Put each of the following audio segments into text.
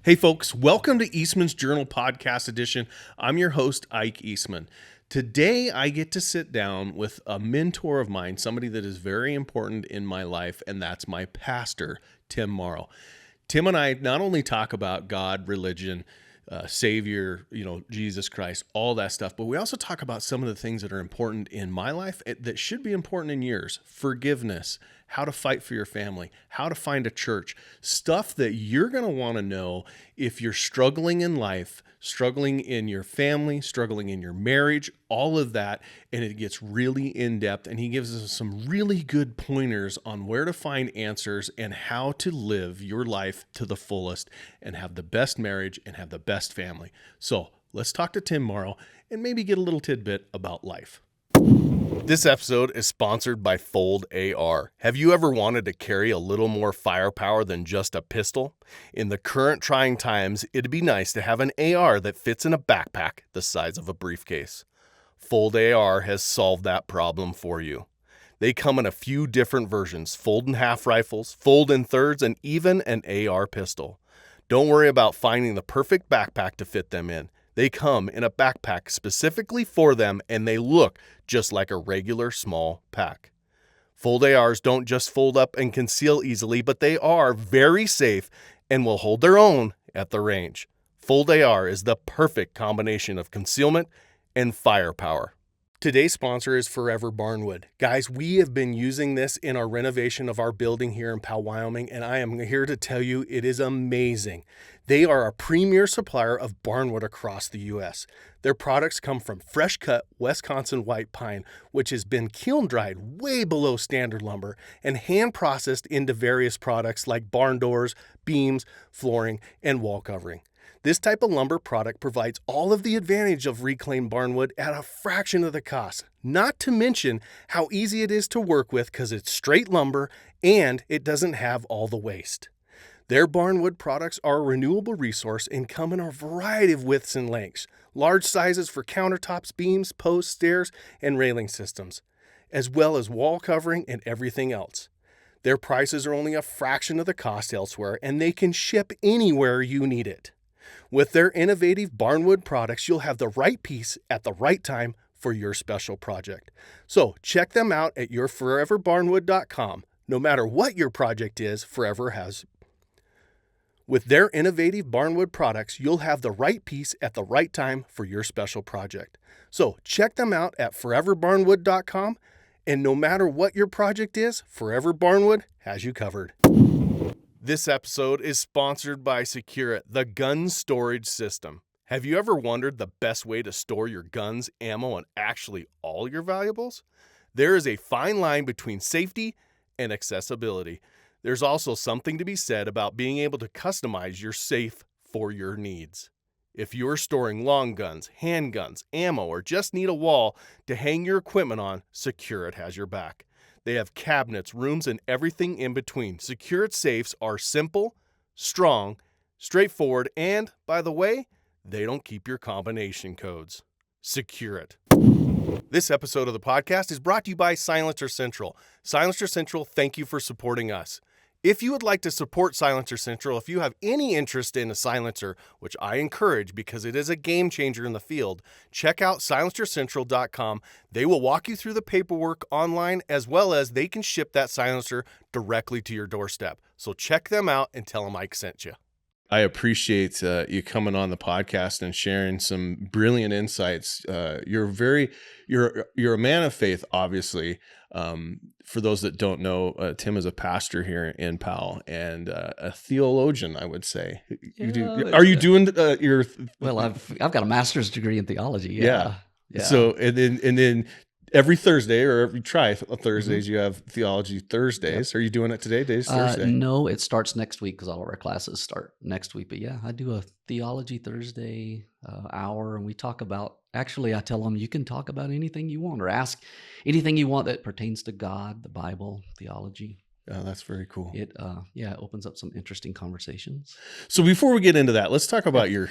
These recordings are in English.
Hey folks, welcome to Eastmans Journal Podcast Edition. I'm your host, Ike Eastman. Today I get to sit down with a mentor of mine, somebody that is very important in my life, and that's my pastor, Tim Morrow. Tim and I not only talk about God, religion, Savior, Jesus Christ, all that stuff, but we also talk about some of the things that are important in my life that should be important in yours. Forgiveness, how to fight for your family, how to find a church, stuff that you're going to want to know if you're struggling in life, struggling in your family, struggling in your marriage, all of that. And it gets really in depth. And he gives us some really good pointers on where to find answers and how to live your life to the fullest and have the best marriage and have the best family. So let's talk to Tim Morrow and maybe get a little tidbit about life. This episode is sponsored by Fold AR. Have you ever wanted to carry a little more firepower than just a pistol? In the current trying times, it'd be nice to have an AR that fits in a backpack the size of a briefcase. Fold AR has solved that problem for you. They come in a few different versions: fold in half rifles, fold in thirds, and even an AR pistol. Don't worry about finding the perfect backpack to fit them in. They come in a backpack specifically for them, and they look just like a regular small pack. Fold ARs don't just fold up and conceal easily, but they are very safe and will hold their own at the range. Fold AR is the perfect combination of concealment and firepower. Today's sponsor is Forever Barnwood. Guys, we have been using this in our renovation of our building here in Powell, Wyoming, and I am here to tell you it is amazing. They are a premier supplier of barnwood across the U.S. Their products come from fresh-cut Wisconsin white pine, which has been kiln-dried way below standard lumber and hand-processed into various products like barn doors, beams, flooring, and wall covering. This type of lumber product provides all of the advantage of reclaimed barnwood at a fraction of the cost, not to mention how easy it is to work with because it's straight lumber and it doesn't have all the waste. Their barnwood products are a renewable resource and come in a variety of widths and lengths, large sizes for countertops, beams, posts, stairs, and railing systems, as well as wall covering and everything else. Their prices are only a fraction of the cost elsewhere, and they can ship anywhere you need it. With their innovative barnwood products, you'll have the right piece at the right time for your special project. So check them out at yourforeverbarnwood.com. No matter what your project is, Forever has. With their innovative barnwood products, you'll have the right piece at the right time for your special project. So check them out at foreverbarnwood.com. And no matter what your project is, Forever Barnwood has you covered. This episode is sponsored by Secure It, the gun storage system. Have you ever wondered the best way to store your guns, ammo, and actually all your valuables? There is a fine line between safety and accessibility. There's also something to be said about being able to customize your safe for your needs. If you're storing long guns, handguns, ammo, or just need a wall to hang your equipment on, Secure It has your back. They have cabinets, rooms, and everything in between. Secure It safes are simple, strong, straightforward, and, by the way, they don't keep your combination codes. Secure It. This episode of the podcast is brought to you by Silencer Central. Silencer Central, thank you for supporting us. If you would like to support Silencer Central, if you have any interest in a silencer, which I encourage because it is a game changer in the field, check out silencercentral.com. They will walk you through the paperwork online, as well as they can ship that silencer directly to your doorstep. So check them out and tell them Ike sent you. I appreciate you coming on the podcast and sharing some brilliant insights. You're a man of faith, obviously. For those that don't know, Tim is a pastor here in Powell and a theologian, I would say. Are you doing your? Well, I've got a master's degree in theology. Yeah. So and then every Thursday or every Thursdays, you have Theology Thursdays. Yep. Are you doing it today? Today's Thursday? No, it starts next week because all of our classes start next week. But yeah, I do a Theology Thursday hour, and we talk about, actually, I tell them you can talk about anything you want or ask anything you want that pertains to God, the Bible, theology. Oh, that's very cool. It opens up some interesting conversations. So before we get into that, let's talk about your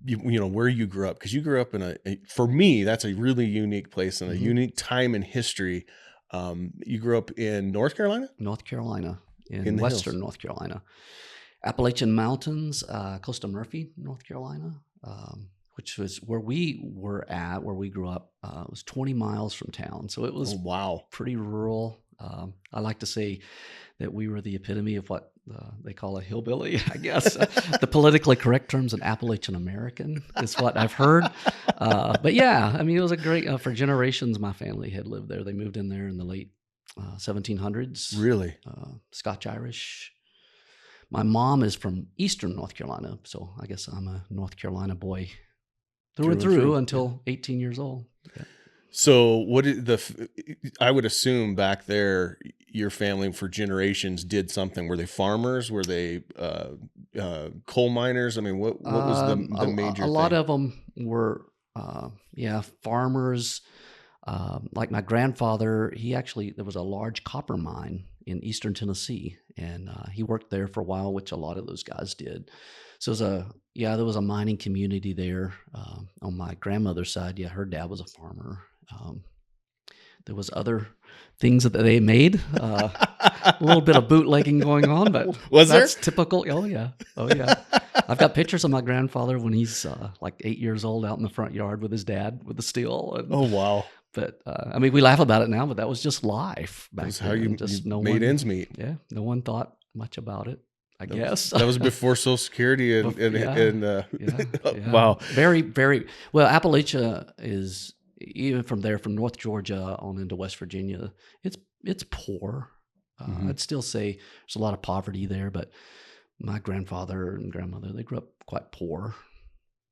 where you grew up, because you grew up in for me, that's a really unique place and a unique time in history. You grew up in North Carolina? North Carolina, in Western North Carolina. Appalachian Mountains, close to Murphy, North Carolina, which was where we grew up. It was 20 miles from town. So it was wow. pretty rural. I like to say that we were the epitome of what they call a hillbilly, I guess. The politically correct term's an Appalachian American is what I've heard. But yeah, I mean, it was a great, for generations, my family had lived there. They moved in there in the late 1700s. Really? Scotch-Irish. My mom is from Eastern North Carolina, so I guess I'm a North Carolina boy through and through until 18 years old. Yeah. So I would assume back there, your family for generations did something. Were they farmers? Were they coal miners? I mean, what was the major thing? A lot of them were, farmers. Like my grandfather, there was a large copper mine in Eastern Tennessee, and he worked there for a while, which a lot of those guys did. So there was a mining community there. On my grandmother's side, her dad was a farmer. There was other things that they made, a little bit of bootlegging going on, but that's typical. Oh yeah. I've got pictures of my grandfather when he's like 8 years old out in the front yard with his dad with the steel. Oh wow. But I mean, we laugh about it now, but that was just life back then. That's how you made ends meet. Yeah, no one thought much about it, I guess. That was before Social Security wow. Very, very well. Appalachia is, even from North Georgia on into West Virginia, it's poor. I'd still say there's a lot of poverty there, but my grandfather and grandmother, they grew up quite poor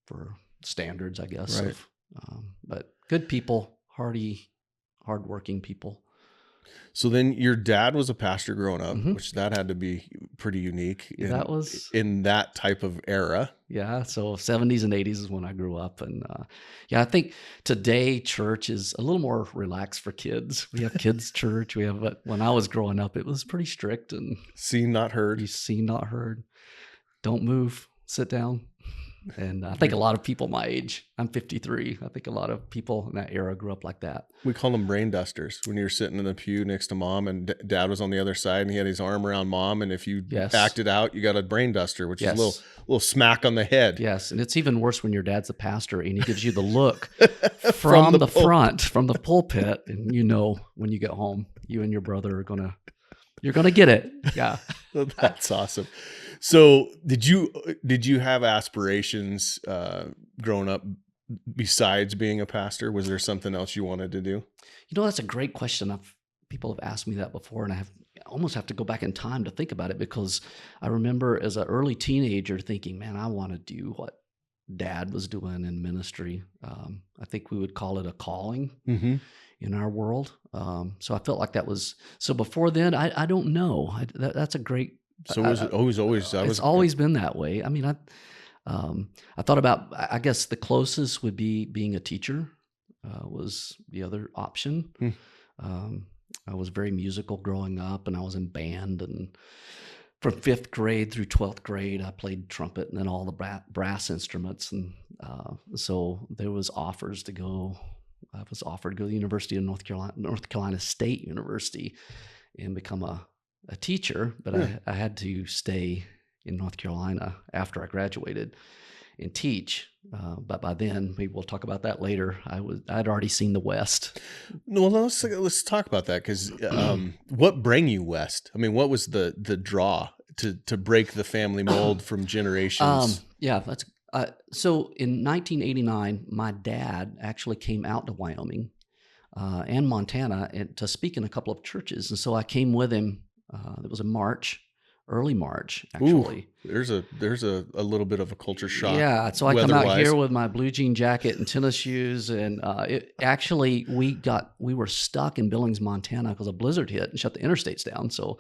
for standards, I guess. Right. But good people, hardy, hardworking people. So then your dad was a pastor growing up, which that had to be pretty unique. That was in that type of era. Yeah. So 70s and 80s is when I grew up. And I think today church is a little more relaxed for kids. We have kids church. But when I was growing up, it was pretty strict and seen, not heard. You seen, not heard. Don't move, sit down. And I think a lot of people my age, I'm 53. I think a lot of people in that era grew up like that. We call them brain dusters. When you're sitting in the pew next to mom and dad was on the other side and he had his arm around mom. And if you acted out, you got a brain duster, which is a little smack on the head. Yes. And it's even worse when your dad's a pastor and he gives you the look from the front, from the pulpit. And when you get home, you and your brother you're going to get it. Yeah. That's awesome. So did you have aspirations growing up besides being a pastor? Was there something else you wanted to do? That's a great question. People have asked me that before, and I almost have to go back in time to think about it, because I remember as an early teenager thinking, man, I want to do what Dad was doing in ministry. I think we would call it a calling in our world. So I felt like that was, so before then, I don't know. That's a great. So was it always? It's always been that way. I mean, I thought about, I guess the closest would be being a teacher was the other option. I was very musical growing up, and I was in band, and from 5th grade through 12th grade, I played trumpet and then all the brass instruments. And so there was offers to go. I was offered to go to the University of North Carolina State University and become a teacher, but I had to stay in North Carolina after I graduated and teach. But by then, maybe we'll talk about that later. I'd already seen the West. Well, let's talk about that, because what bring you west? I mean, what was the draw to break the family mold from generations? So in 1989, my dad actually came out to Wyoming and Montana to speak in a couple of churches, and so I came with him. It was in March, early March, actually. Ooh, there's a little bit of a culture shock. Yeah, so I come out here with my blue jean jacket and tennis shoes, and we were stuck in Billings, Montana, because a blizzard hit and shut the interstates down. So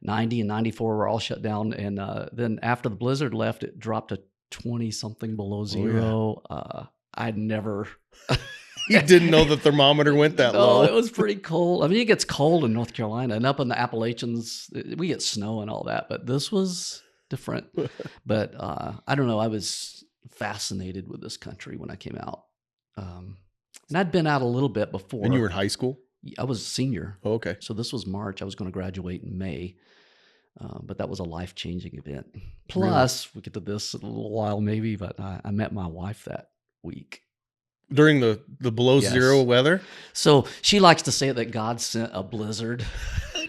90 and 94 were all shut down, and then after the blizzard left, it dropped to 20 something below zero. I'd never. You didn't know the thermometer went that low. No, it was pretty cold. I mean, it gets cold in North Carolina, and up in the Appalachians, we get snow and all that, but this was different. But I don't know. I was fascinated with this country when I came out. And I'd been out a little bit before. And you were in high school? I was a senior. Oh, okay. So this was March. I was going to graduate in May. But that was a life-changing event. Plus, we'll get to this in a little while maybe, but I met my wife that week. During the below zero weather? So she likes to say that God sent a blizzard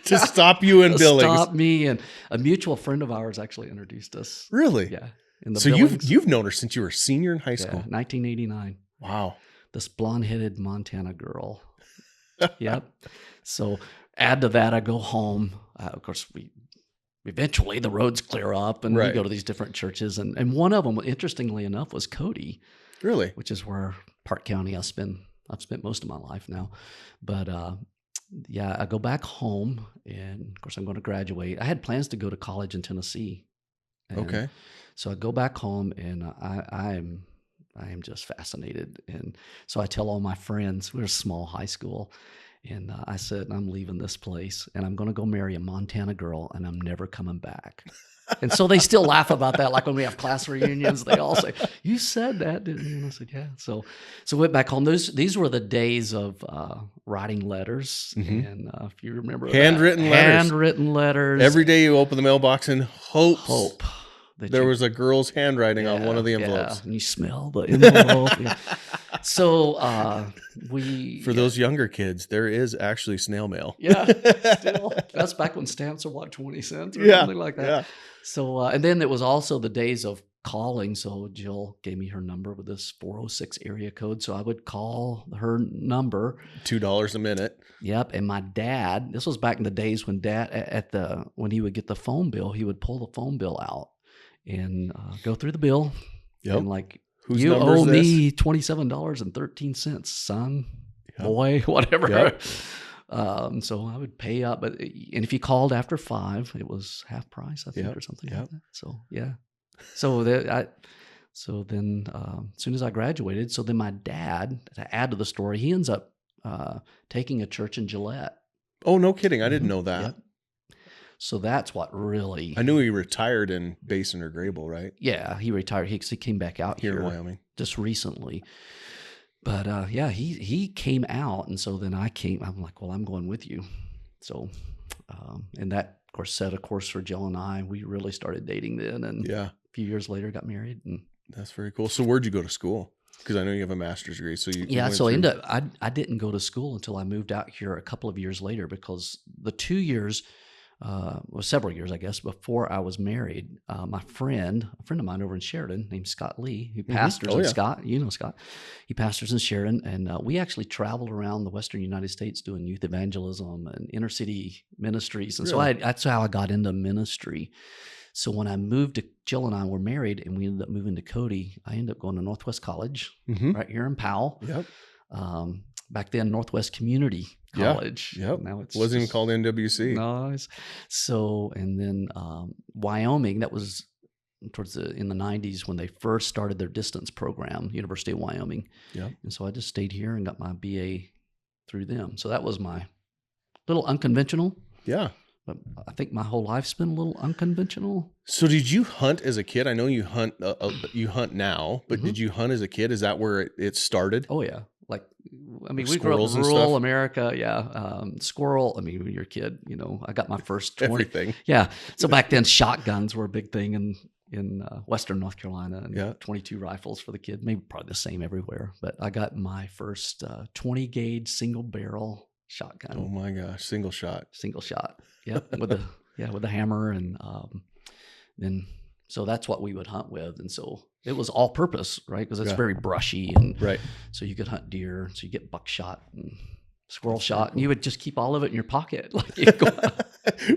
to stop you in Billings. Stop me. And a mutual friend of ours actually introduced us. Really? Yeah. In the so Billings. you've known her since you were a senior in high school? 1989. Wow. This blonde-headed Montana girl. Yep. So add to that, I go home. Of course, eventually the roads clear up and we go to these different churches. And one of them, interestingly enough, was Cody. Really? Which is where Park County I've spent most of my life now. But I go back home, and of course I'm going to graduate. I had plans to go to college in Tennessee. Okay. So I go back home, and I am just fascinated. And so I tell all my friends, we're a small high school, and I said, I'm leaving this place, and I'm going to go marry a Montana girl, and I'm never coming back. And so they still laugh about that. Like when we have class reunions, they all say, you said that, didn't you? And I said, yeah. So went back home. These were the days of writing letters. Mm-hmm. And if you remember handwritten letters. Every day you open the mailbox and hope. There was a girl's handwriting on one of the envelopes. Yeah, and you smell the envelope. Yeah. So for those younger kids, there is actually snail mail. Yeah, still. That's back when stamps were 20 cents or something like that. Yeah. So and then it was also the days of calling. So Jill gave me her number with this 406 area code. So I would call her number. $2 a minute. Yep. And my dad, this was back in the days when when he would get the phone bill, he would pull the phone bill out and go through the bill. Yep. And like, whose you number owe is me $27.13, son, boy, whatever. Yep. So I would pay up, and if you called after 5, it was half price, I think, or something like that. So yeah. So then as soon as I graduated, so then my dad, to add to the story, he ends up taking a church in Gillette. Oh, no kidding! I didn't know that. Yep. So that's what really... I knew he retired in Basin or Grable, right? Yeah, he retired. He came back out here in Wyoming just recently. But he came out, and so then I came. I'm like, well, I'm going with you. So, and that, of course, set a course for Jill and I. We really started dating then, and a few years later got married. And that's very cool. So where'd you go to school? Because I know you have a master's degree. So I didn't go to school until I moved out here a couple of years later, because the 2 years, several years, I guess, before I was married, a friend of mine over in Sheridan named Scott Lee, who pastors in Scott, you know Scott, he pastors in Sheridan, and we actually traveled around the Western United States doing youth evangelism and inner city ministries, and so that's how I got into ministry. So when I moved to, Jill and I were married, and we ended up moving to Cody. I ended up going to Northwest College right here in Powell. Yep. Back then, Northwest Community College. Yep. Now it wasn't even called NWC. Nice. So, and then Wyoming. That was in the 90s when they first started their distance program, University of Wyoming. Yeah. And so I just stayed here and got my BA through them. So that was my little unconventional. Yeah. But I think my whole life's been a little unconventional. So did you hunt as a kid? I know you hunt. You hunt now, but did you hunt as a kid? Is that where it started? Oh yeah. Like, I mean, we grew up in rural America. Yeah. Squirrel. I mean, when you're a kid, I got my first 20. Everything. Yeah. So back then, shotguns were a big thing in Western North Carolina, and 22 rifles for the kid. Maybe probably the same everywhere. But I got my first 20 gauge single barrel shotgun. Oh my gosh. Single shot. Yep. with the hammer. And then, so that's what we would hunt with. And so it was all purpose, right? Because it's very brushy, and so you could hunt deer. So you get buckshot and squirrel shot, and you would just keep all of it in your pocket, like you go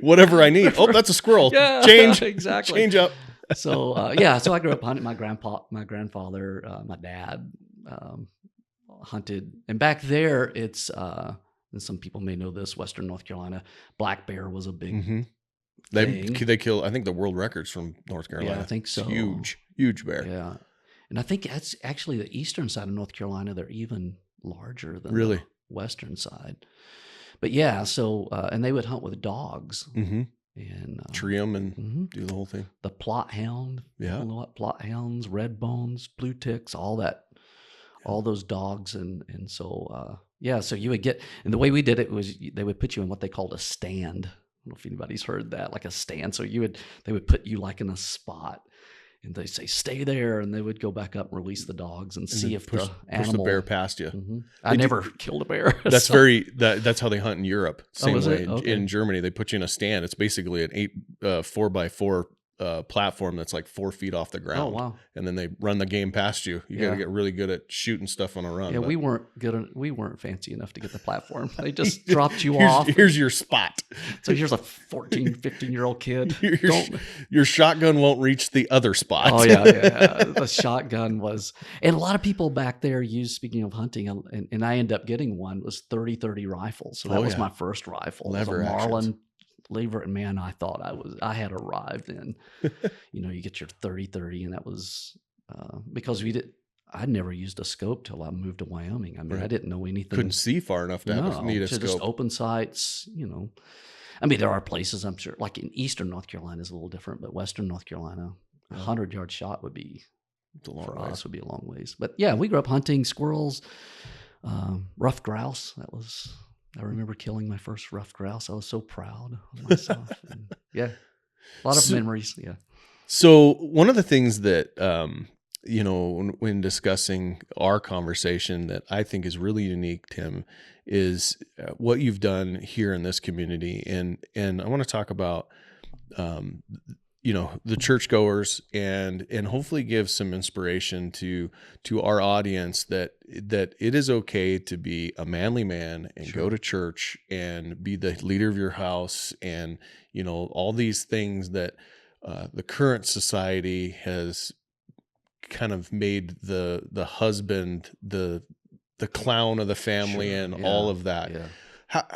whatever I need. Oh, that's a squirrel. Yeah, change exactly. Change up. So so I grew up hunting. My grandfather, my dad hunted, and back there it's and some people may know this, Western North Carolina, black bear was a big. They kill, I think, the world records from North Carolina. Yeah, I think so. It's huge bear. Yeah. And I think that's actually the eastern side of North Carolina. They're even larger than the western side. But yeah, so, and they would hunt with dogs. And tree them and do the whole thing. The plot hound. Yeah. You know what? Plot hounds, red bones, blue ticks, all that, all those dogs. And so, so you would get, and the way we did it was they would put you in what they called a stand. don't know if anybody's heard that, like a stand. So they would put you like in a spot, and they say, stay there. And they would go back up and release the dogs and see if push the animal. the bear past you. Mm-hmm. I never killed a bear. That's that's how they hunt in Europe. Same way Okay. in Germany, they put you in a stand. It's basically an 4x4 platform that's like 4 feet off the ground. Oh, wow. And then they run the game past you. You got to get really good at shooting stuff on a run. Yeah, we weren't fancy enough to get the platform. They just dropped you off. Here's your spot. So here's a 14, 15-year-old kid. Your shotgun won't reach the other spot. Oh, yeah. The shotgun was, and a lot of people back there used, speaking of hunting, and I ended up getting one, was 30-30 rifles. So that was my first rifle. Lever it was a actions. Marlin lever, and man, I thought I had arrived then. You get your 30-30, and that was because I'd never used a scope till I moved to Wyoming. I mean, I didn't know anything. Couldn't see far enough to need a scope. Just open sights, I mean, there are places, I'm sure, like in eastern North Carolina is a little different, but western North Carolina, a 100-yard shot would be, for us, would be a long ways. But yeah, we grew up hunting squirrels, rough grouse. I remember killing my first ruffed grouse. I was so proud of myself. And yeah, a lot of memories. Yeah. So one of the things that, when discussing our conversation that I think is really unique, Tim, is what you've done here in this community. And I want to talk about, the churchgoers and hopefully give some inspiration to our audience that it is okay to be a manly man and go to church and be the leader of your house, and all these things that the current society has kind of made the husband the clown of the family and all of that. Yeah. How,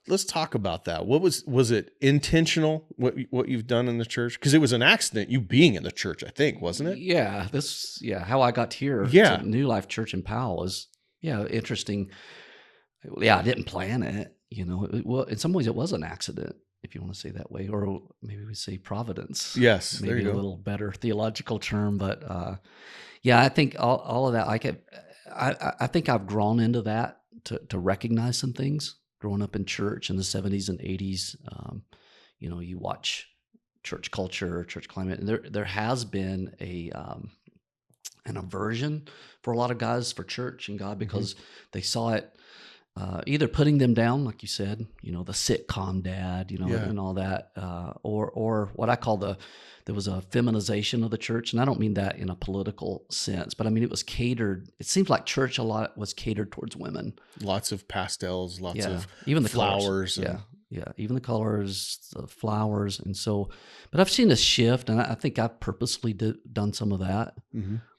let's talk about that. What was it intentional what you've done in the church? Because it was an accident, you being in the church, I think, wasn't it? Yeah. How I got here to New Life Church in Powell was, interesting. Yeah, I didn't plan it. Well, in some ways it was an accident, if you want to say that way, or maybe we say providence. Yes, maybe there you go. A little better theological term, but I think all of that. I think I've grown into that to recognize some things. Growing up in church in the 70s and 80s, you watch church culture, church climate, and there has been an aversion for a lot of guys for church and God because they saw it either putting them down, like you said, the sitcom dad, and all that, or what I call there was a feminization of the church. And I don't mean that in a political sense, but I mean, it was catered. It seems like church a lot was catered towards women. Lots of pastels, lots of even the flowers. Even the colors, the flowers. And so, but I've seen a shift, and I think I've purposely done some of that,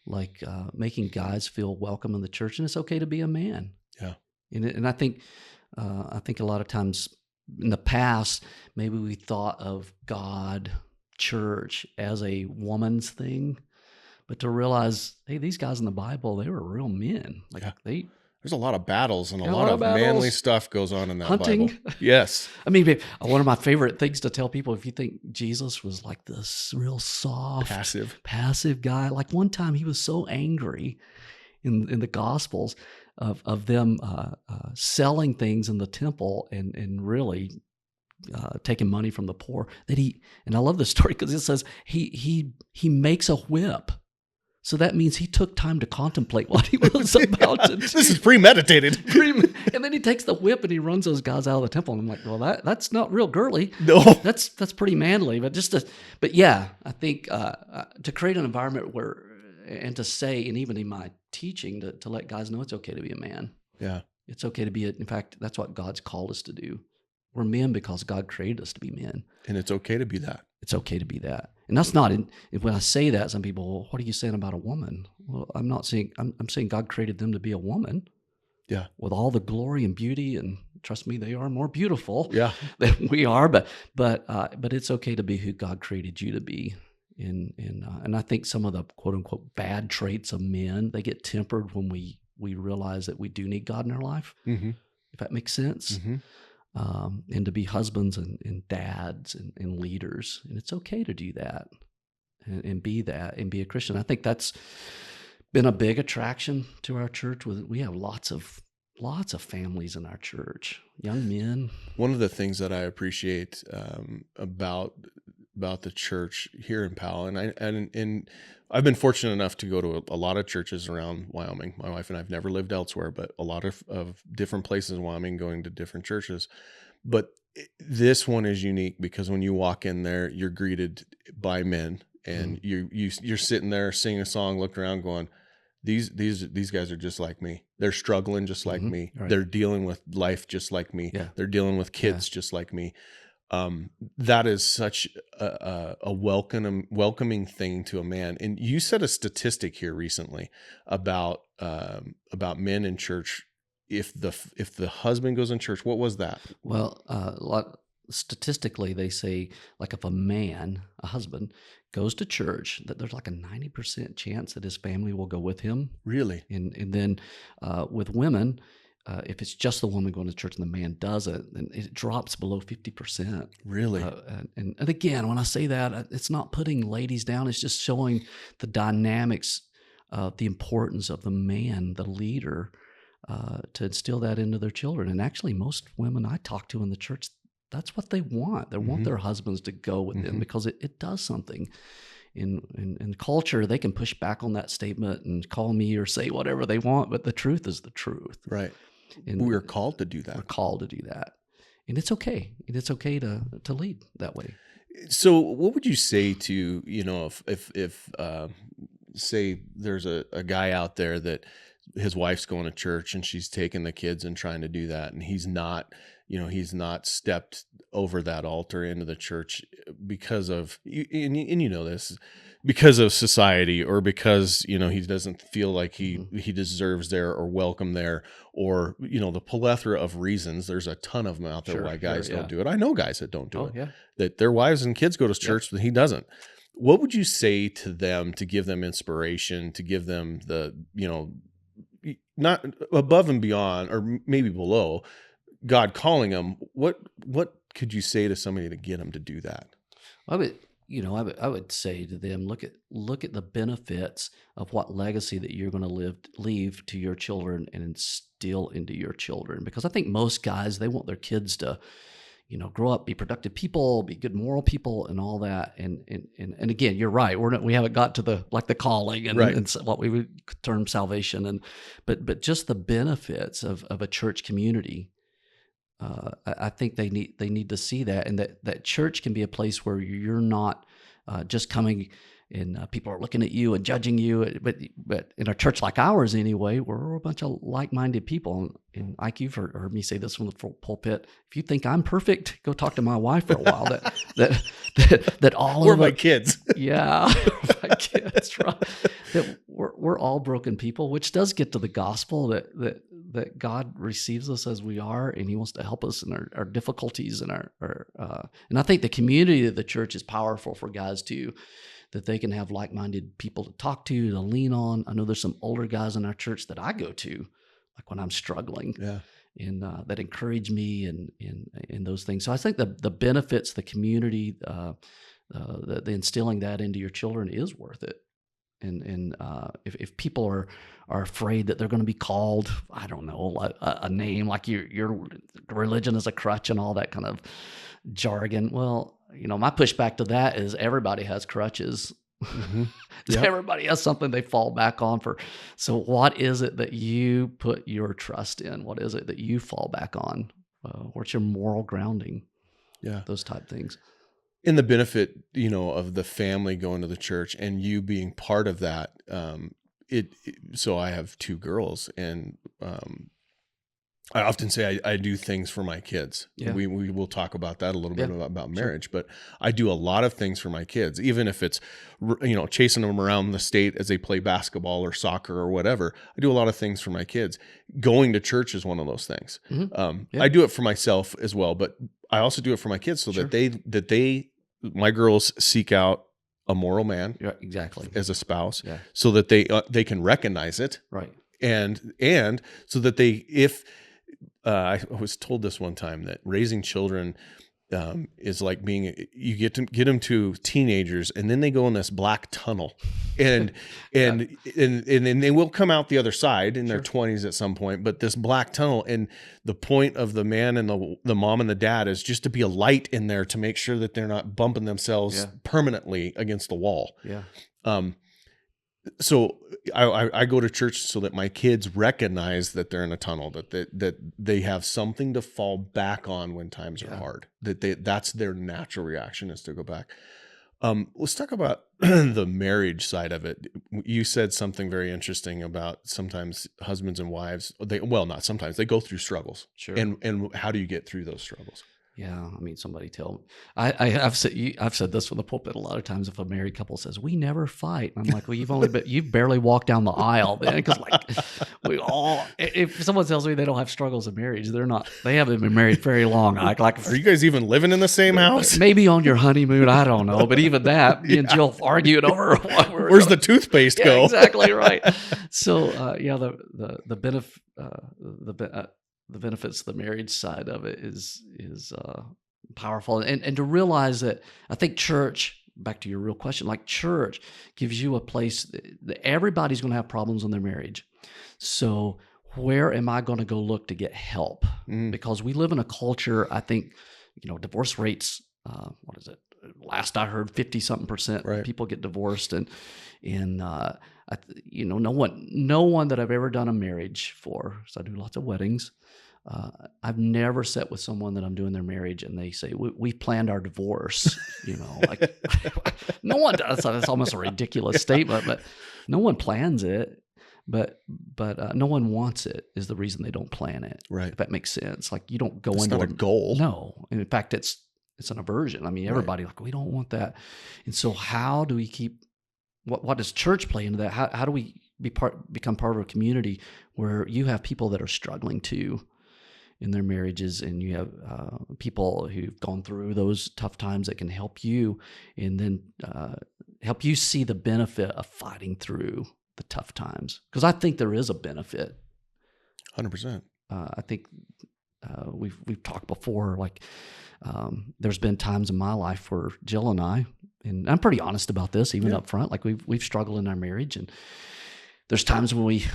like making guys feel welcome in the church, and it's okay to be a man. Yeah. And I think a lot of times in the past, maybe we thought of God, church as a woman's thing, but to realize, hey, these guys in the Bible, they were real men. There's a lot of battles and a lot of manly stuff goes on in that hunting. Bible. Yes. I mean, one of my favorite things to tell people, if you think Jesus was like this real soft, passive guy, like one time he was so angry in the Gospels of them selling things in the temple and really taking money from the poor, that and I love this story because it says he makes a whip. So that means he took time to contemplate what he was about to do. This is premeditated. And then he takes the whip and he runs those guys out of the temple. And I'm like, well, that's not real girly. No, that's pretty manly. But yeah, I think to create an environment where, and to say, and even in my teaching, to let guys know it's okay to be a man. Yeah, it's okay to be. In fact, that's what God's called us to do. We're men because God created us to be men. And it's okay to be that. It's okay to be that. And that's not, when I say that, some people, well, what are you saying about a woman? Well, I'm not saying, I'm saying God created them to be a woman. Yeah. With all the glory and beauty, and trust me, they are more beautiful than we are, but it's okay to be who God created you to be. And I think some of the quote unquote bad traits of men, they get tempered when we realize that we do need God in our life, if that makes sense. And to be husbands and dads and leaders. And it's okay to do that and be that and be a Christian. I think that's been a big attraction to our church. We have lots of families in our church. young men. One of the things that I appreciate about the church here in Powell, and I've been fortunate enough to go to a lot of churches around Wyoming. My wife and I've never lived elsewhere, but a lot of different places in Wyoming, going to different churches. But this one is unique because when you walk in there, you're greeted by men, and you're sitting there singing a song, looking around, going, These guys are just like me. They're struggling just like me. Right. They're dealing with life just like me. Yeah. They're dealing with kids just like me. That is such a welcoming thing to a man. And you said a statistic here recently about men in church. If the husband goes in church, what was that? Well, statistically, they say, like, if a husband goes to church, that there's like a 90% chance that his family will go with him. Really? And then with women, if it's just the woman going to church and the man doesn't, then it drops below 50%. Really? And again, when I say that, it's not putting ladies down. It's just showing the dynamics, the importance of the man, the leader, to instill that into their children. And actually, most women I talk to in the church, that's what they want. They want their husbands to go with them because it does something. In culture, they can push back on that statement and call me or say whatever they want, but the truth is the truth. Right. And we're called to do that. We're called to do that. And it's okay. And it's okay to lead that way. So what would you say to, if say there's a guy out there that his wife's going to church and she's taking the kids and trying to do that, and he's not stepped over that altar into the church because of, this, because of society, or because, he doesn't feel like he deserves there or welcome there, or, the plethora of reasons. There's a ton of them out there why guys don't do it. I know guys that don't do it, that their wives and kids go to church, but he doesn't. What would you say to them to give them inspiration, to give them the, not above and beyond, or maybe below God calling them? What could you say to somebody to get them to do that? I would say to them, look at the benefits of what legacy that you're going to leave to your children and instill into your children. Because I think most guys, they want their kids to, grow up, be productive people, be good moral people, and all that. And again, you're right. We haven't got to the calling and what we would term salvation, but just the benefits of a church community. I think they need to see that, and that church can be a place where you're not just coming and people are looking at you and judging you. But in a church like ours, anyway, we're a bunch of like-minded people. And Ike, you've heard me say this from the pulpit: if you think I'm perfect, go talk to my wife for a while. That all or of my kids, yeah, my kids, right? That we're all broken people, which does get to the gospel that God receives us as we are, and He wants to help us in our difficulties and and I think the community of the church is powerful for guys too, that they can have like-minded people to talk to lean on. I know there's some older guys in our church that I go to, like when I'm struggling, and that encourage me and those things. So I think the benefits, the community, the instilling that into your children is worth it. And if people are afraid that they're going to be called, I don't know, a name like your religion is a crutch and all that kind of jargon. Well, my pushback to that is everybody has crutches. Yep. Everybody has something they fall back on for. So what is it that you put your trust in? What is it that you fall back on? What's your moral grounding? Yeah, those type things. And the benefit, of the family going to the church and you being part of that. So I have two girls, and I often say I do things for my kids. Yeah. We will talk about that a little bit about marriage, but I do a lot of things for my kids, even if it's, chasing them around the state as they play basketball or soccer or whatever. I do a lot of things for my kids. Going to church is one of those things. I do it for myself as well, but I also do it for my kids so that my girls seek out a moral man, as a spouse, so that they can recognize it, right? And so that I was told this one time, that raising children is like you get them to teenagers, and then they go in this black tunnel, and and then they will come out the other side in their 20s at some point. But this black tunnel, and the point of the man and the mom and the dad is just to be a light in there to make sure that they're not bumping themselves permanently against the wall. Yeah. So I go to church so that my kids recognize that they're in a tunnel, that they have something to fall back on when times are hard, that's their natural reaction is to go back. Let's talk about the marriage side of it. You said something very interesting about sometimes husbands and wives, not sometimes, they go through struggles. Sure. And how do you get through those struggles? Yeah, I mean, somebody tell me. I've said this from the pulpit a lot of times. If a married couple says we never fight, I'm like, well, you've barely walked down the aisle, then, because like if someone tells me they don't have struggles in marriage, they haven't been married very long. Like, are you guys even living in the same house? Maybe on your honeymoon, I don't know, but even that, me and Jill arguing over where's the toothpaste go? Exactly right. So the benefits of the marriage side of it is powerful, and to realize that I think church, back to your real question, like church gives you a place that everybody's going to have problems in their marriage. So where am I going to go look to get help? Because we live in a culture, I think, divorce rates, what is it? Last I heard, 50-something% of people get divorced, and no one that I've ever done a marriage for, so I do lots of weddings. I've never sat with someone that I'm doing their marriage and they say, we planned our divorce, like no one does. That's almost a ridiculous statement, but no one plans it, but no one wants it is the reason they don't plan it. Right. If that makes sense. Like you don't go into a goal. No. In fact, it's an aversion. I mean, everybody like, we don't want that. And so how do we keep, what does church play into that? How do we become part of a community where you have people that are struggling too in their marriages, and you have people who've gone through those tough times that can help you, and then help you see the benefit of fighting through the tough times? Because I think there is a benefit. 100%. I think we've talked before, like there's been times in my life where Jill and I'm pretty honest about this, even up front, like we've struggled in our marriage, and there's times when we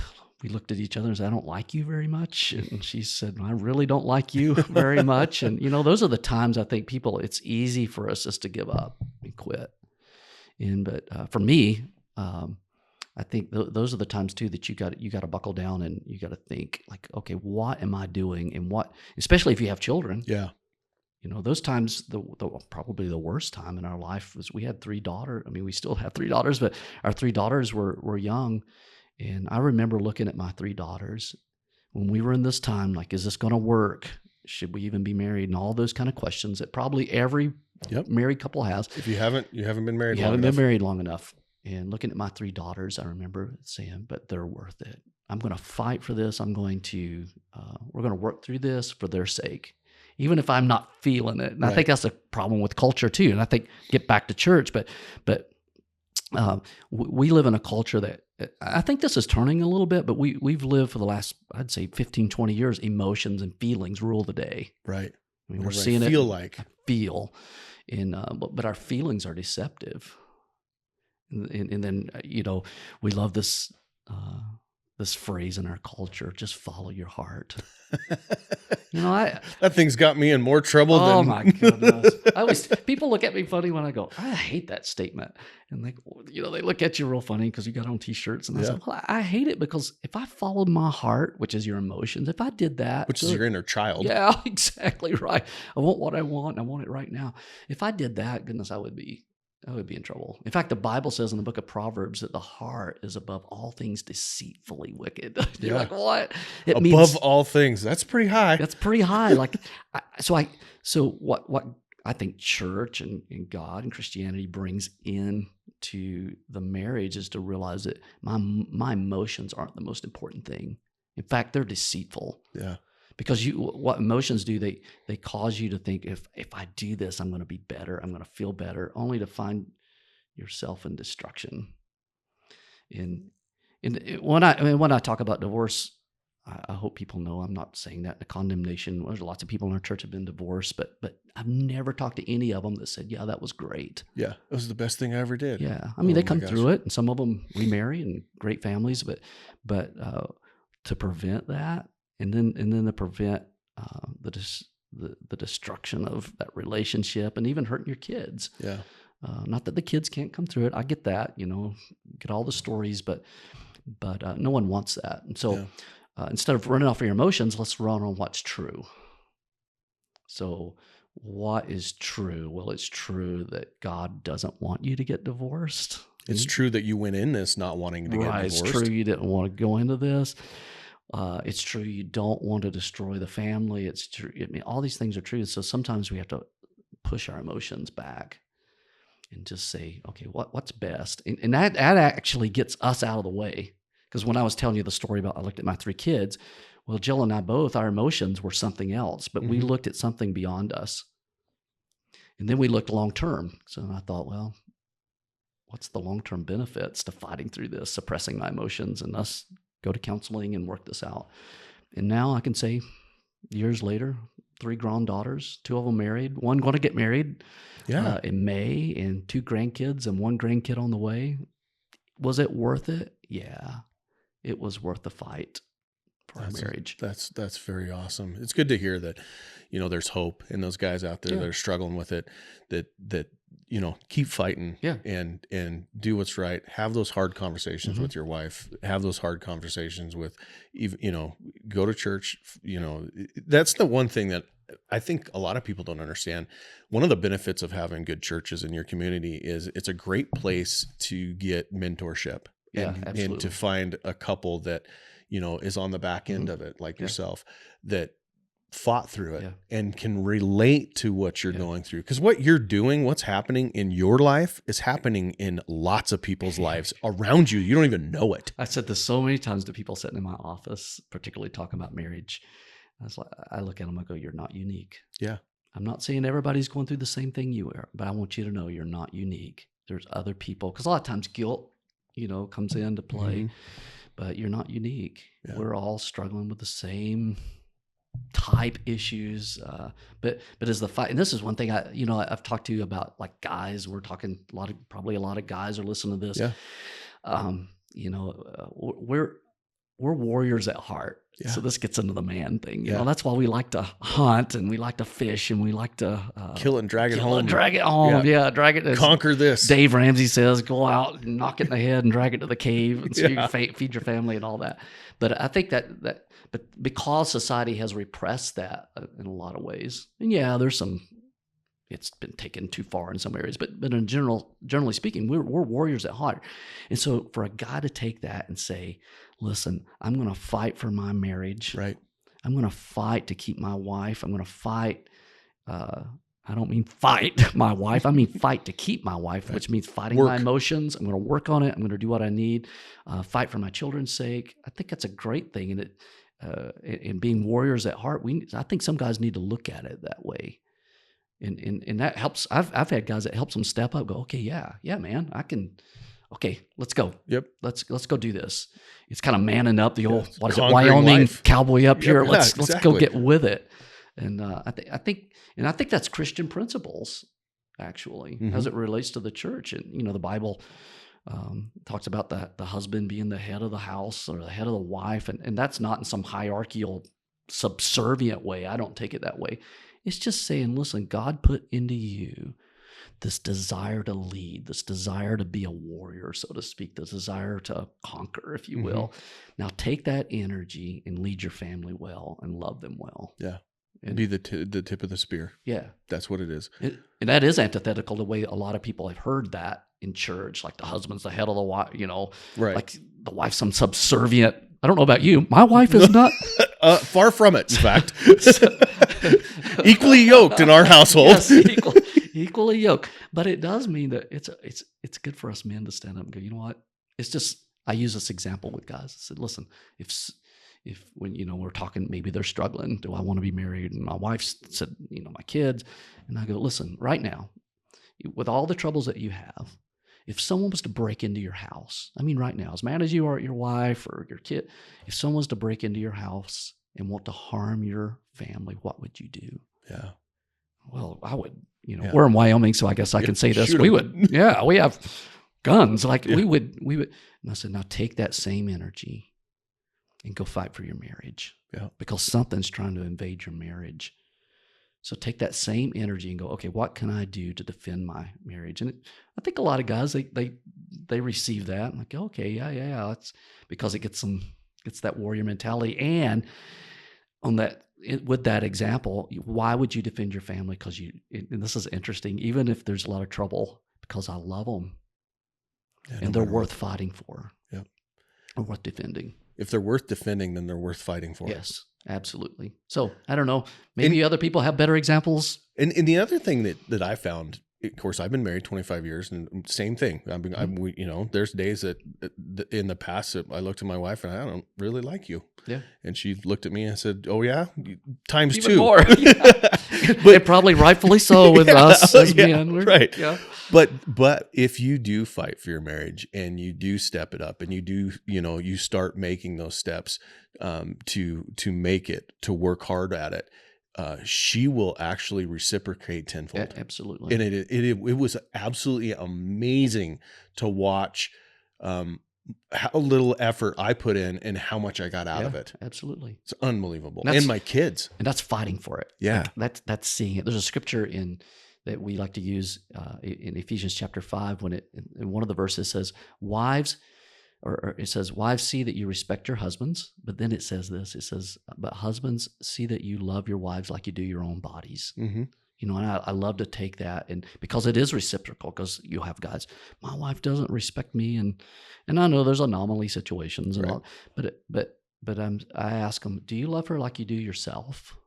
looked at each other and said, I don't like you very much. And she said, I really don't like you very much. And, those are the times I think it's easy for us just to give up and quit. But for me, I think those are the times too that you got to buckle down and you got to think like, okay, what am I doing? And especially if you have children. Yeah. Those times, probably the worst time in our life was we had 3 daughters. I mean, we still have 3 daughters, but our 3 daughters were young. And I remember looking at my 3 daughters when we were in this time, like, is this going to work? Should we even be married? And all those kind of questions that probably every married couple has. If you haven't been married long enough. And looking at my 3 daughters, I remember saying, but they're worth it. I'm going to fight for this. we're going to work through this for their sake, even if I'm not feeling it. And I think that's a problem with culture too. And I think get back to church, but we live in a culture that I think this is turning a little bit, but we've lived for the last, I'd say 15, 20 years, emotions and feelings rule the day. Right. I mean, we're seeing it. But our feelings are deceptive. And then, we love this phrase in our culture, just follow your heart. That thing's got me in more trouble than... Oh my goodness. People look at me funny when I go, I hate that statement. And they look at you real funny because you got on t-shirts. And I said, well, I hate it because if I followed my heart, which is your emotions, if I did that... Which is your inner child. Yeah, exactly right. I want what I want. And I want it right now. If I did that, goodness, I would be in trouble. In fact, the Bible says in the book of Proverbs that the heart is above all things deceitfully wicked. You're like, what? It means above all things. That's pretty high. That's pretty high. Like, so what I think church and God and Christianity brings in to the marriage is to realize that my emotions aren't the most important thing. In fact, they're deceitful. Yeah. Because what emotions do, they cause you to think, if I do this, I'm going to be better, I'm going to feel better, only to find yourself in destruction. And when I talk about divorce, I hope people know I'm not saying that in a condemnation. There's lots of people in our church have been divorced, but I've never talked to any of them that said, yeah, that was great. Yeah, it was the best thing I ever did. Yeah, I mean, they come gosh. through it, and some of them remarry and great families, but to prevent that, and then to prevent the destruction of that relationship, and even hurting your kids. Yeah. Not that the kids can't come through it. I get that, get all the stories, but no one wants that. And so instead of running off of your emotions, let's run on what's true. So what is true? Well, it's true that God doesn't want you to get divorced. It's true that you went in this not wanting to get divorced. It's true you didn't want to go into this. It's true you don't want to destroy the family. It's true. I mean, all these things are true. So sometimes we have to push our emotions back and just say, okay, what's best? And that actually gets us out of the way. Because when I was telling you the story about I looked at my 3 kids, well, Jill and I both, our emotions were something else, but we looked at something beyond us. And then we looked long-term. So I thought, well, what's the long-term benefits to fighting through this, suppressing my emotions, and us go to counseling and work this out? And now I can say, years later, 3 grown daughters, 2 of them married, one going to get married in May, and 2 grandkids and 1 grandkid on the way. Was it worth it? Yeah, it was worth the fight for our marriage. That's very awesome. It's good to hear that, there's hope in those guys out there that are struggling with it, that keep fighting and do what's right. Have those hard conversations with your wife, have those hard conversations with, go to church. That's the one thing that I think a lot of people don't understand. One of the benefits of having good churches in your community is it's a great place to get mentorship and to find a couple that, is on the back end of it, like yourself, that fought through it and can relate to what you're going through. Because what you're doing, what's happening in your life is happening in lots of people's lives around you. You don't even know it. I said this so many times to people sitting in my office, particularly talking about marriage. I look at them, I go, you're not unique. Yeah. I'm not saying everybody's going through the same thing you are, but I want you to know you're not unique. There's other people, because a lot of times guilt, comes into play, but you're not unique. Yeah. We're all struggling with the same type issues, but as the fight, and this is one thing I've talked to you about, like guys. We're talking probably a lot of guys are listening to this. We're warriors at heart. Yeah. So this gets into the man thing. That's why we like to hunt and we like to fish and we like to kill it and drag it home. Drag it. Conquer this. Dave Ramsey says, go out and knock it in the head and drag it to the cave and so you can feed your family and all that. But I think but because society has repressed that in a lot of ways, and there's it's been taken too far in some areas, but in generally speaking, we're warriors at heart. And so for a guy to take that and say, listen, I'm going to fight for my marriage. Right. I'm going to fight to keep my wife. I'm going to fight. I don't mean fight my wife. I mean fight to keep my wife, which means fighting my emotions. I'm going to work on it. I'm going to do what I need. Fight for my children's sake. I think that's a great thing. And in being warriors at heart, I think some guys need to look at it that way. And that helps. I've had guys that helps them step up, go, okay, yeah, man, I can. Okay, let's go. Yep. Let's go do this. It's kind of manning up, the old Wyoming life. Cowboy up here. Let's go get with it. And I think that's Christian principles, actually, as it relates to the church. And the Bible talks about the husband being the head of the house or the head of the wife, and that's not in some hierarchical, subservient way. I don't take it that way. It's just saying, listen, God put into you this desire to lead, this desire to be a warrior, so to speak, this desire to conquer, if you will. Now take that energy and lead your family well and love them well. Yeah. And be the tip of the spear. Yeah. That's what it is. And that is antithetical to the way a lot of people have heard that in church, like the husband's the head of the wife, right. Like the wife's some subservient. I don't know about you. My wife is not. Far from it, in fact. Equally yoked in our household. Yes, equally yoked. But it does mean that it's good for us men to stand up and go, you know what? It's just, I use this example with guys. I said, listen, if when, we're talking, maybe they're struggling, do I want to be married? And my wife said, my kids. And I go, listen, right now, with all the troubles that you have, if someone was to break into your house, I mean, right now, as mad as you are at your wife or your kid, if someone was to break into your house and want to harm your family, what would you do? Yeah. Well, I would, we're in Wyoming, so I guess I can say this. We would, we have guns. Like we would. And I said, now take that same energy and go fight for your marriage. Yeah. Because something's trying to invade your marriage. So take that same energy and go, okay, what can I do to defend my marriage? And I think a lot of guys, they receive that. I'm like, okay, yeah. That's because it gets that warrior mentality. And with that example, why would you defend your family? Because and this is interesting, even if there's a lot of trouble, because I love them and they're worth fighting for. Yeah. Or worth defending. If they're worth defending, then they're worth fighting for. Yes. Absolutely. So I don't know. Maybe other people have better examples. And the other thing that I found, of course, I've been married 25 years, and same thing. There's days that in the past that I looked at my wife and I don't really like you. Yeah. And she looked at me and said, "Oh yeah, times Even 2." More. But probably rightfully so with us as men. Right. Yeah. But if you do fight for your marriage and you do step it up and you do, you start making those steps to make it, to work hard at it, she will actually reciprocate tenfold. Yeah, absolutely. And it was absolutely amazing to watch how little effort I put in and how much I got out of it. Absolutely. It's unbelievable. And my kids. And that's fighting for it. Yeah. Like that's seeing it. There's a scripture that we like to use in Ephesians chapter 5 when in one of the verses says, wives, or it says, wives, see that you respect your husbands. But then it says this, it says, but husbands, see that you love your wives like you do your own bodies. Mm-hmm. And I love to take that, and because it is reciprocal, because you have guys, my wife doesn't respect me, and I know there's anomaly situations, and all, but I ask them, do you love her like you do yourself?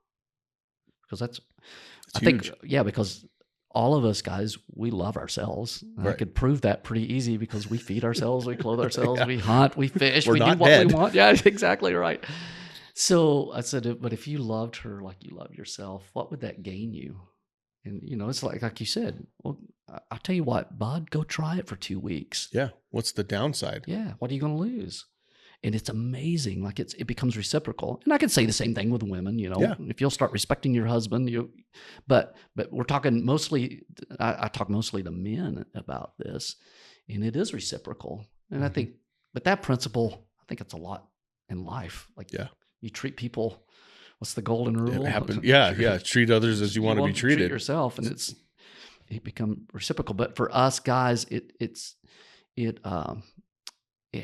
Because I huge. Think, because all of us guys, we love ourselves. Right. I could prove that pretty easy because we feed ourselves, we clothe ourselves, we hunt, we fish, we do what we want. Yeah, exactly right. So I said, but if you loved her like you love yourself, what would that gain you? And, it's like you said, well, I'll tell you what, bud, go try it for 2 weeks. Yeah. What's the downside? Yeah. What are you going to lose? And it's amazing. Like it becomes reciprocal. And I could say the same thing with women, if you'll start respecting your husband, but we're talking mostly, I talk mostly to men about this, and it is reciprocal. And I think, but that principle, I think it's a lot in life. Like you treat people, what's the golden rule? Treat others as you want to be treated. Treat yourself, and it become reciprocal. But for us guys, it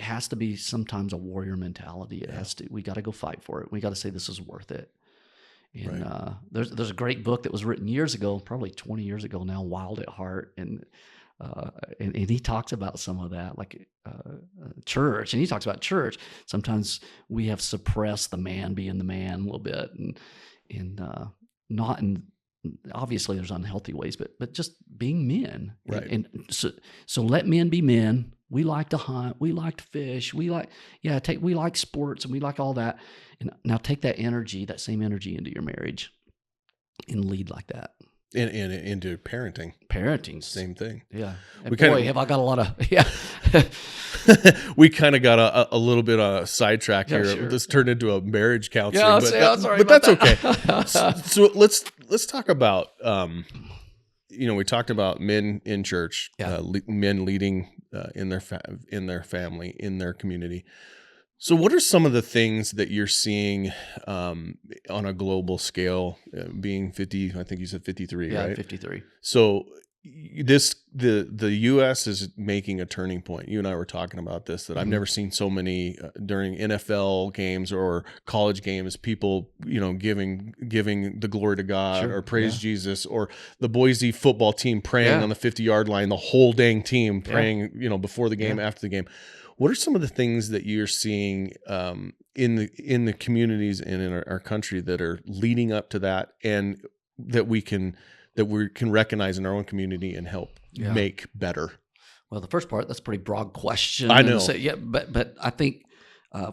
has to be sometimes a warrior mentality. It has to. We got to go fight for it. We got to say this is worth it. And there's a great book that was written years ago, probably 20 years ago now, Wild at Heart, and he talks about some of that, like church, and he talks about church. Sometimes we have suppressed the man being the man a little bit, and not in, obviously there's unhealthy ways, but just being men, right? And so let men be men. We like to hunt, we like to fish, we like sports, and we like all that. And now take that energy, that same energy, into your marriage, and lead like that. And into parenting. Parenting. Same thing. Yeah. And have I got a lot of, we kind of got a little bit of sidetrack here. Sure. This turned into a marriage counseling, but that's okay. So let's talk about, we talked about men in church, men leading in their family, in their community. So what are some of the things that you're seeing on a global scale, being 50, I think you said 53, right? Yeah, 53. So the U.S. is making a turning point. You and I were talking about this, that I've never seen so many during NFL games or college games, people, giving the glory to God or praise Jesus, or the Boise football team praying on the 50-yard line, the whole dang team praying, before the game, after the game. What are some of the things that you're seeing in the communities and in our country that are leading up to that, and that we can recognize in our own community and help make better? Well, the first part, that's a pretty broad question. I know. But I think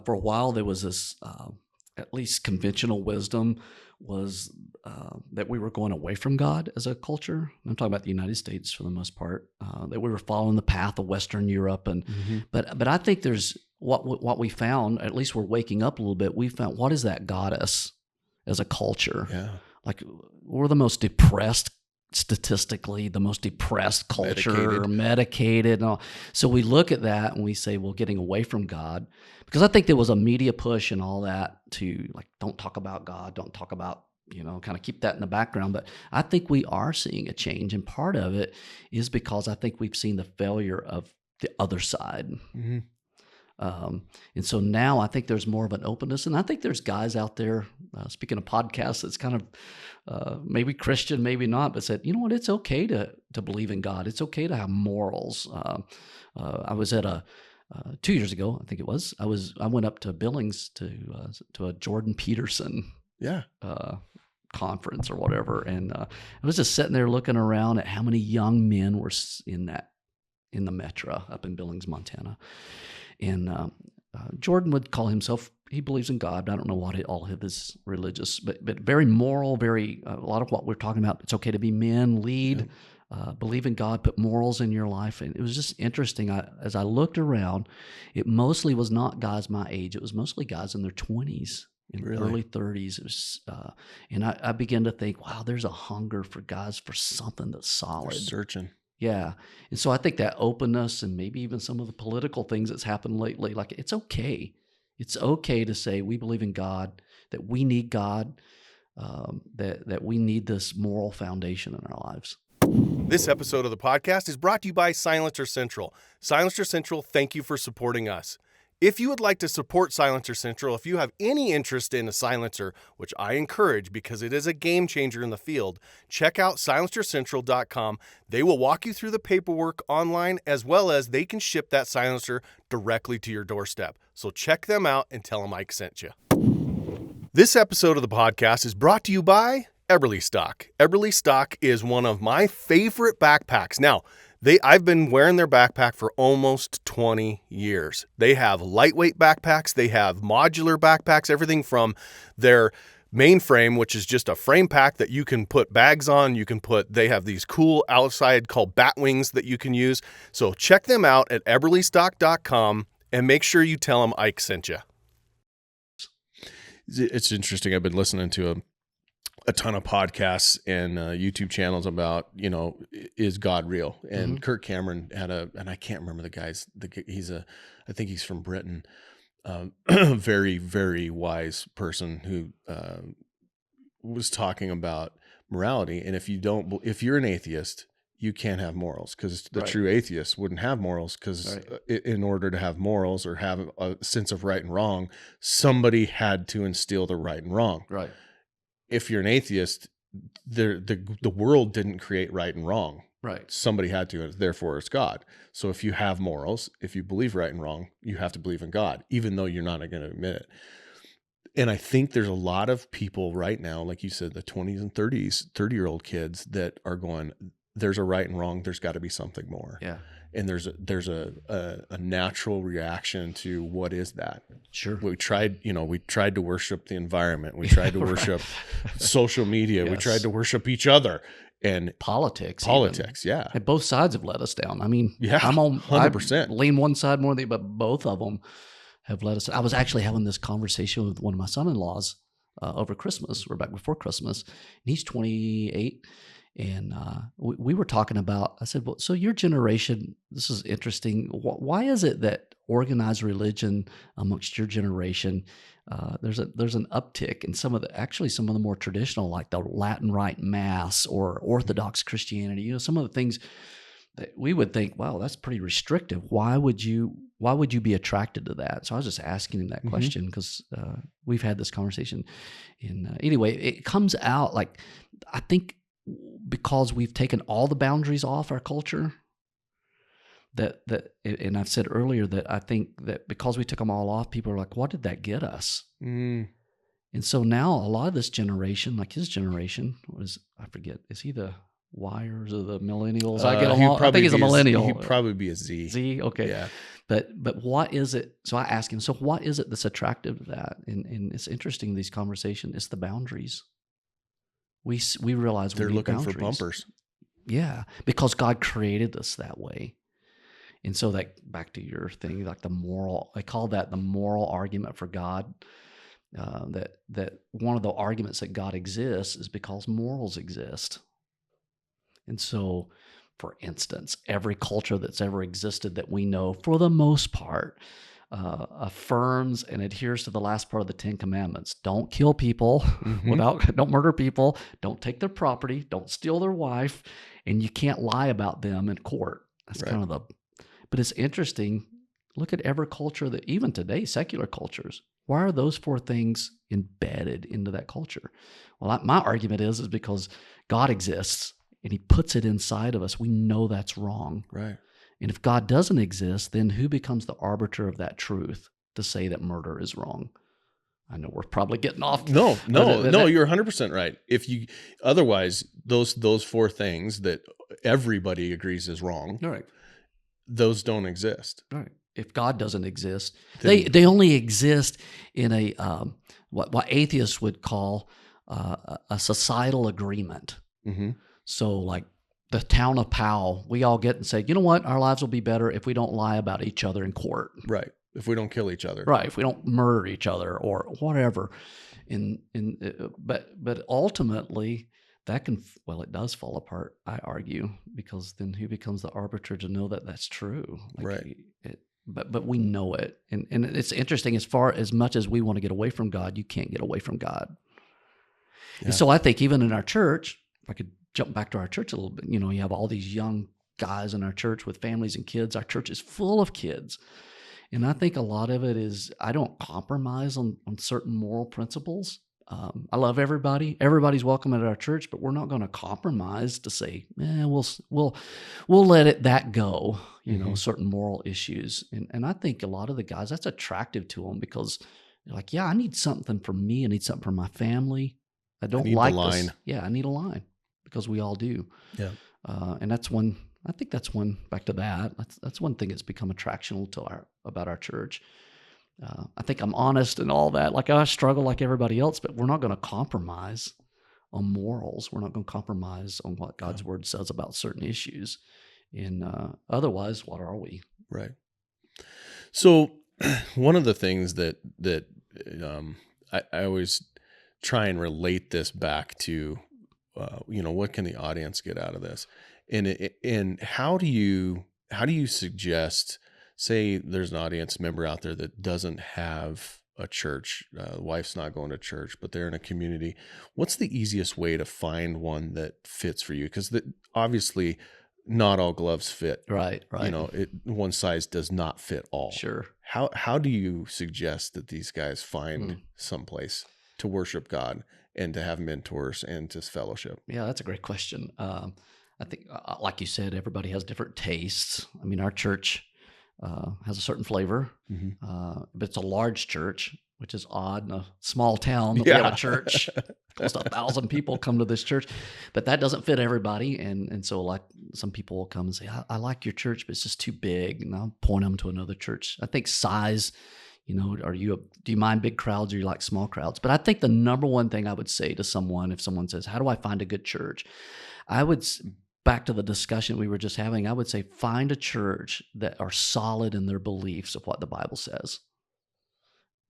for a while there was this at least conventional wisdom was that we were going away from God as a culture. I'm talking about the United States for the most part, that we were following the path of Western Europe. But I think there's what we found, at least we're waking up a little bit, we found what is that got us as a culture. Yeah. Like we're the most depressed, statistically, the most depressed culture, medicated and all. So we look at that and we say, well, getting away from God, because I think there was a media push and all that to like, don't talk about God, don't talk about, kind of keep that in the background. But I think we are seeing a change. And part of it is because I think we've seen the failure of the other side. Mm-hmm. And so now I think there's more of an openness, and I think there's guys out there, speaking of podcasts, that's kind of maybe Christian, maybe not, but said, you know what, it's okay to believe in God. It's okay to have morals. I was at 2 years ago, I think it was, I went up to Billings to a Jordan Peterson conference or whatever. And I was just sitting there looking around at how many young men were in the Metro up in Billings, Montana. And Jordan would call himself, he believes in God. I don't know what all of his religious, but very moral, a lot of what we're talking about. It's okay to be men, lead, believe in God, put morals in your life. And it was just interesting. As I looked around, it mostly was not guys my age. It was mostly guys in their 20s and early 30s. It was, and I began to think, wow, there's a hunger for guys for something that's solid. They're searching. Yeah. And so I think that openness and maybe even some of the political things that's happened lately, like it's okay. It's okay to say we believe in God, that we need God, that we need this moral foundation in our lives. This episode of the podcast is brought to you by Silencer Central. Silencer Central, thank you for supporting us. If you would like to support Silencer Central, if you have any interest in a silencer, which I encourage because it is a game changer in the field, check out silencercentral.com. They will walk you through the paperwork online, as well as they can ship that silencer directly to your doorstep. So check them out and tell them Ike sent you. This episode of the podcast is brought to you by Eberly Stock. Eberly Stock is one of my favorite backpacks. Now, I've been wearing their backpack for almost 20 years. They have lightweight backpacks. They have modular backpacks, everything from their main frame, which is just a frame pack that you can put bags on. They have these cool outside called bat wings that you can use. So check them out at eberlystock.com and make sure you tell them Ike sent you. It's interesting. I've been listening to a ton of podcasts and YouTube channels about, is God real? And Kirk Cameron had and I can't remember the guy's, I think he's from Britain, very, very wise person who was talking about morality. And if you're an atheist, you can't have morals, because the true atheist wouldn't have morals, because in order to have morals or have a sense of right and wrong, somebody had to instill the right and wrong. Right. If you're an atheist, the world didn't create right and wrong. Right. Somebody had to, and therefore it's God. So if you have morals, if you believe right and wrong, you have to believe in God, even though you're not going to admit it. And I think there's a lot of people right now, like you said, the 20s and 30-year-old kids that are going, there's a right and wrong. There's got to be something more. Yeah. And there's a natural reaction to what is that? Sure. We tried to worship the environment. We tried to worship social media. Yes. We tried to worship each other and politics. Yeah. And both sides have let us down. I mean, yeah, I'm on 100%. I lean one side more than but both of them have let us. I was actually having this conversation with one of my son-in-laws over Christmas. We're back before Christmas, and he's 28. And we were talking about, I said, well, so your generation, this is interesting. Why is it that organized religion amongst your generation, there's an uptick in some of the more traditional, like the Latin Rite Mass or Orthodox Christianity, some of the things that we would think, wow, that's pretty restrictive. Why would you be attracted to that? So I was just asking him that question because we've had this conversation. And anyway, it comes out like, I think, because we've taken all the boundaries off our culture, and I've said earlier that I think that because we took them all off, people are like, what did that get us? And so now a lot of this generation, like his generation, is he the Yers or the millennials? I get them He'd all. I think he's a millennial. He'd probably be a Z. Z, okay. Yeah. But what is it? So I ask him, so what is it that's attractive to that? And it's interesting, these conversations, it's the boundaries. We realize They're we need looking boundaries. for bumpers. Yeah, because God created us that way. And so that, back to your thing, like the moral, I call that the moral argument for God. That one of the arguments that God exists is because morals exist. And so, for instance, every culture that's ever existed that we know, for the most part, affirms and adheres to the last part of the 10 Commandments. Don't kill people don't murder people, don't take their property, don't steal their wife, and you can't lie about them in court. That's kind of but it's interesting. Look at every culture that, even today, secular cultures, why are those 4 things embedded into that culture? Well, my argument is because God exists and he puts it inside of us. We know that's wrong. Right. And if God doesn't exist, then who becomes the arbiter of that truth to say that murder is wrong? I know we're probably getting off. No, you're 100% right. Otherwise, those 4 things that everybody agrees is wrong, right, those don't exist. Right. If God doesn't exist, they only exist in a what atheists would call a societal agreement. Mm-hmm. So, like the town of Powell, we all get and say, you know what, our lives will be better if we don't lie about each other in court. Right. If we don't kill each other. Right. If we don't murder each other or whatever. But ultimately, that it does fall apart, I argue, because then who becomes the arbiter to know that that's true? Right. But we know it. And it's interesting, as much as we want to get away from God, you can't get away from God. Yeah. And so I think even in our church, if I could jump back to our church a little bit, you have all these young guys in our church with families and kids. Our church is full of kids. And I think a lot of it is I don't compromise on certain moral principles. I love everybody. Everybody's welcome at our church, but we're not going to compromise to say, we'll let that go, certain moral issues. And I think a lot of the guys, that's attractive to them because they're like, yeah, I need something for me. I need something for my family. I need like the line. Yeah, I need a line because we all do. Yeah. And that's one, I think that's one, back to that, that's one thing that's become attractional about our church. I think I'm honest and all that. Like I struggle like everybody else, but we're not going to compromise on morals. We're not going to compromise on what God's word says about certain issues. And otherwise, what are we? Right. So one of the things that I always try and relate this back to, what can the audience get out of this? And how do you suggest, say there's an audience member out there that doesn't have a church, wife's not going to church, but they're in a community. What's the easiest way to find one that fits for you? Because obviously not all gloves fit. Right. One size does not fit all. Sure. How do you suggest that these guys find someplace to worship God and to have mentors and to fellowship? Yeah, that's a great question. I think, like you said, everybody has different tastes. I mean, our church has a certain flavor, but it's a large church, which is odd in a small town that we have a church. Close to 1,000 people come to this church, but that doesn't fit everybody. And so like some people will come and say, I like your church, but it's just too big. And I'll point them to another church. I think size, do you mind big crowds or you like small crowds? But I think the number one thing I would say to someone, if someone says, how do I find a good church? Back to the discussion we were just having, I would say find a church that are solid in their beliefs of what the Bible says.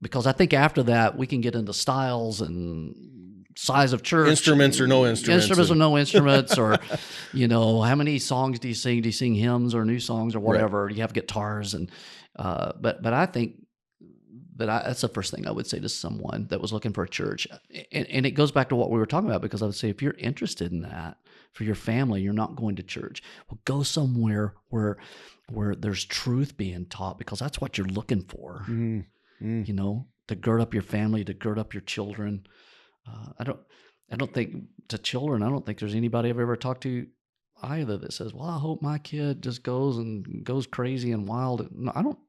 Because I think after that, we can get into styles and size of church. Instruments or no instruments. Instruments or no instruments, or, how many songs do you sing? Do you sing hymns or new songs or whatever? Right. You have guitars. But I think that's the first thing I would say to someone that was looking for a church. And it goes back to what we were talking about, because I would say if you're interested in that for your family, you're not going to church. Well, go somewhere where there's truth being taught, because that's what you're looking for. To gird up your family, to gird up your children. I don't think to children, I don't think there's anybody I've ever talked to either that says, well, I hope my kid just goes crazy and wild. No, I don't.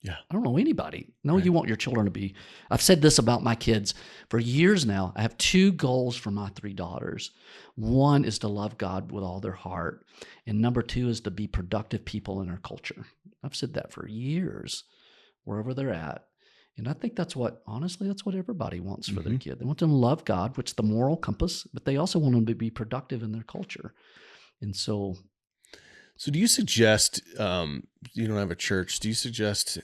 Yeah. I don't know anybody. No, Right. you want your children to be. I've said this about my kids for years now. I have 2 goals for my 3 daughters. One is to love God with all their heart, and number 2 is to be productive people in our culture. I've said that for years, wherever they're at. And I think honestly, that's what everybody wants for their kid. They want them to love God, which is the moral compass, but they also want them to be productive in their culture. And so So do you suggest, you don't have a church, do you suggest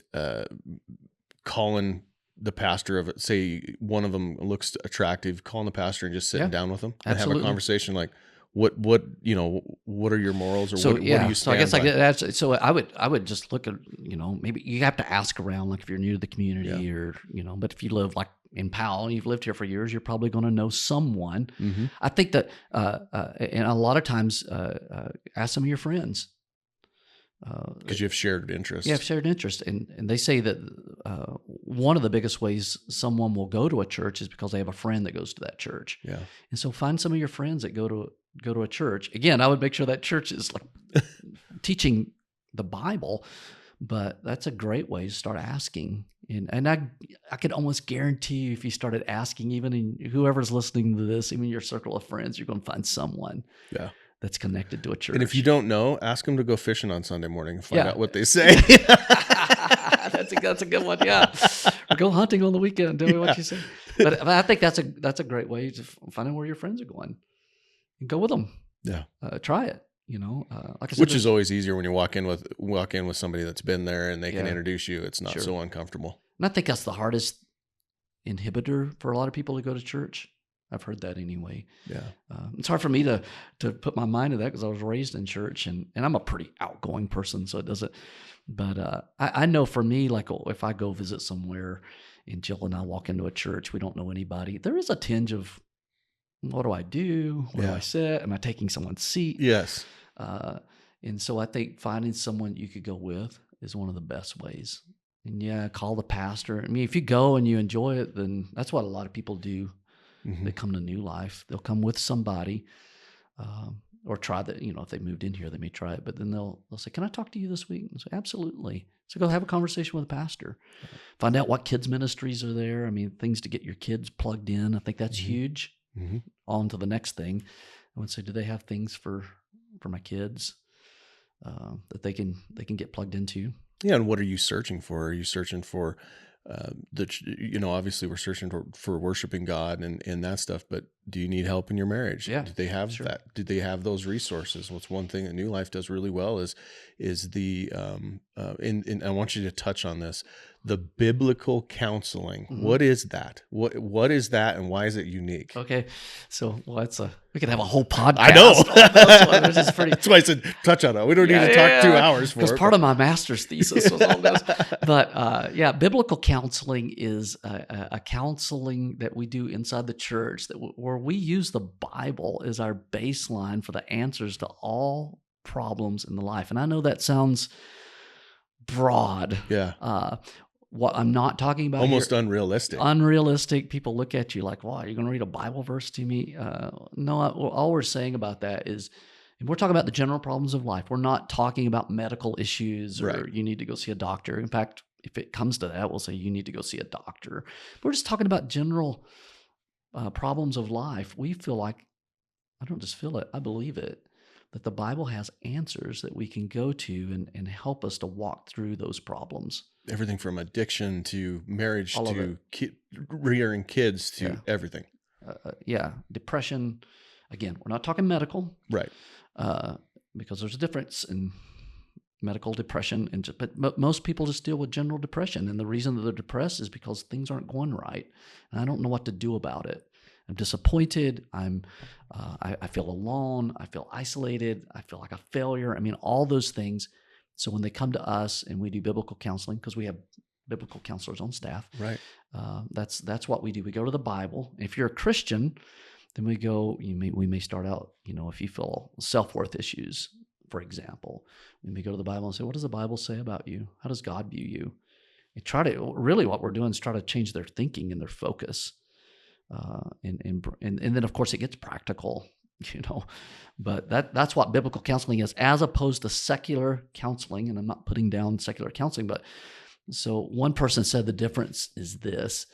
calling the pastor of it, say one of them looks attractive, calling the pastor and just sitting down with them and have a conversation like, what are your morals, or what do you stand so I guess by? I would just look at, maybe you have to ask around, like if you're new to the community or, but if you live like in Powell, you've lived here for years, you're probably going to know someone. I think that, and a lot of times, ask some of your friends. Because you have shared interests. You have shared interest. And they say that one of the biggest ways someone will go to a church is because they have a friend that goes to that church. Yeah. And so find some of your friends that go to a church. Again, I would make sure that church is like teaching the Bible, but that's a great way to start asking. And I could almost guarantee you, if you started asking, even in whoever's listening to this, even your circle of friends, you're going to find someone that's connected to a church. And if you don't know, ask them to go fishing on Sunday morning and find out what they say. That's a good one. Yeah. Or go hunting on the weekend. Tell me what you say. But I think that's a great way to find out where your friends are going and go with them. Yeah. Try it. Like I said, which is always easier when you walk in with somebody that's been there and they can introduce you. It's not so uncomfortable. And I think that's the hardest inhibitor for a lot of people to go to church. I've heard that anyway. Yeah. It's hard for me to put my mind to that because I was raised in church and I'm a pretty outgoing person, so it doesn't. But I know for me, like if I go visit somewhere and Jill and I walk into a church, we don't know anybody, there is a tinge of, what do I do? Where do I sit? Am I taking someone's seat? Yes. And so I think finding someone you could go with is one of the best ways. And call the pastor. I mean, if you go and you enjoy it, then that's what a lot of people do. They come to New Life. They'll come with somebody, or try that. If they moved in here, they may try it. But then they'll say, "Can I talk to you this week?" And say, "Absolutely." So go have a conversation with the pastor. Find out what kids ministries are there. I mean, things to get your kids plugged in. I think that's huge. On to the next thing. I would say, do they have things for my kids that they can get plugged into? Yeah, and what are you searching for? Are you searching for obviously we're searching for worshiping God and that stuff, but do you need help in your marriage? Yeah. Do they have that? Do they have those resources? What's one thing that New Life does really well is the and I want you to touch on this, the biblical counseling. What is that? What is that, and why is it unique? Okay, so we could have a whole podcast. I know. That's why I said touch on it. We don't need to talk 2 hours for it. Because part of my master's thesis was all this. But biblical counseling is a counseling that we do inside the church where we use the Bible as our baseline for the answers to all problems in the life. And I know that sounds broad. Yeah. What I'm not talking about almost unrealistic. Unrealistic. People look at you like, "Wow, you're going to read a Bible verse to me?" No. All we're saying about that is, we're talking about the general problems of life. We're not talking about medical issues or you need to go see a doctor. In fact, if it comes to that, we'll say you need to go see a doctor. We're just talking about general problems of life. We feel like, I don't just feel it, I believe it, that the Bible has answers that we can go to and help us to walk through those problems. Everything from addiction to marriage to rearing kids to everything. Depression. Again, we're not talking medical. Right. Because there's a difference in medical depression. But most people just deal with general depression. And the reason that they're depressed is because things aren't going right. And I don't know what to do about it. I'm disappointed. I feel alone. I feel isolated. I feel like a failure. I mean, all those things. So when they come to us and we do biblical counseling, because we have biblical counselors on staff, right? That's what we do. We go to the Bible. If you're a Christian, then we go. We may start out. If you feel self-worth issues, for example, we may go to the Bible and say, "What does the Bible say about you? How does God view you?" And try to really what we're doing is try to change their thinking and their focus. And then of course it gets practical, but that's what biblical counseling is, as opposed to secular counseling. And I'm not putting down secular counseling, but So one person said the difference is this,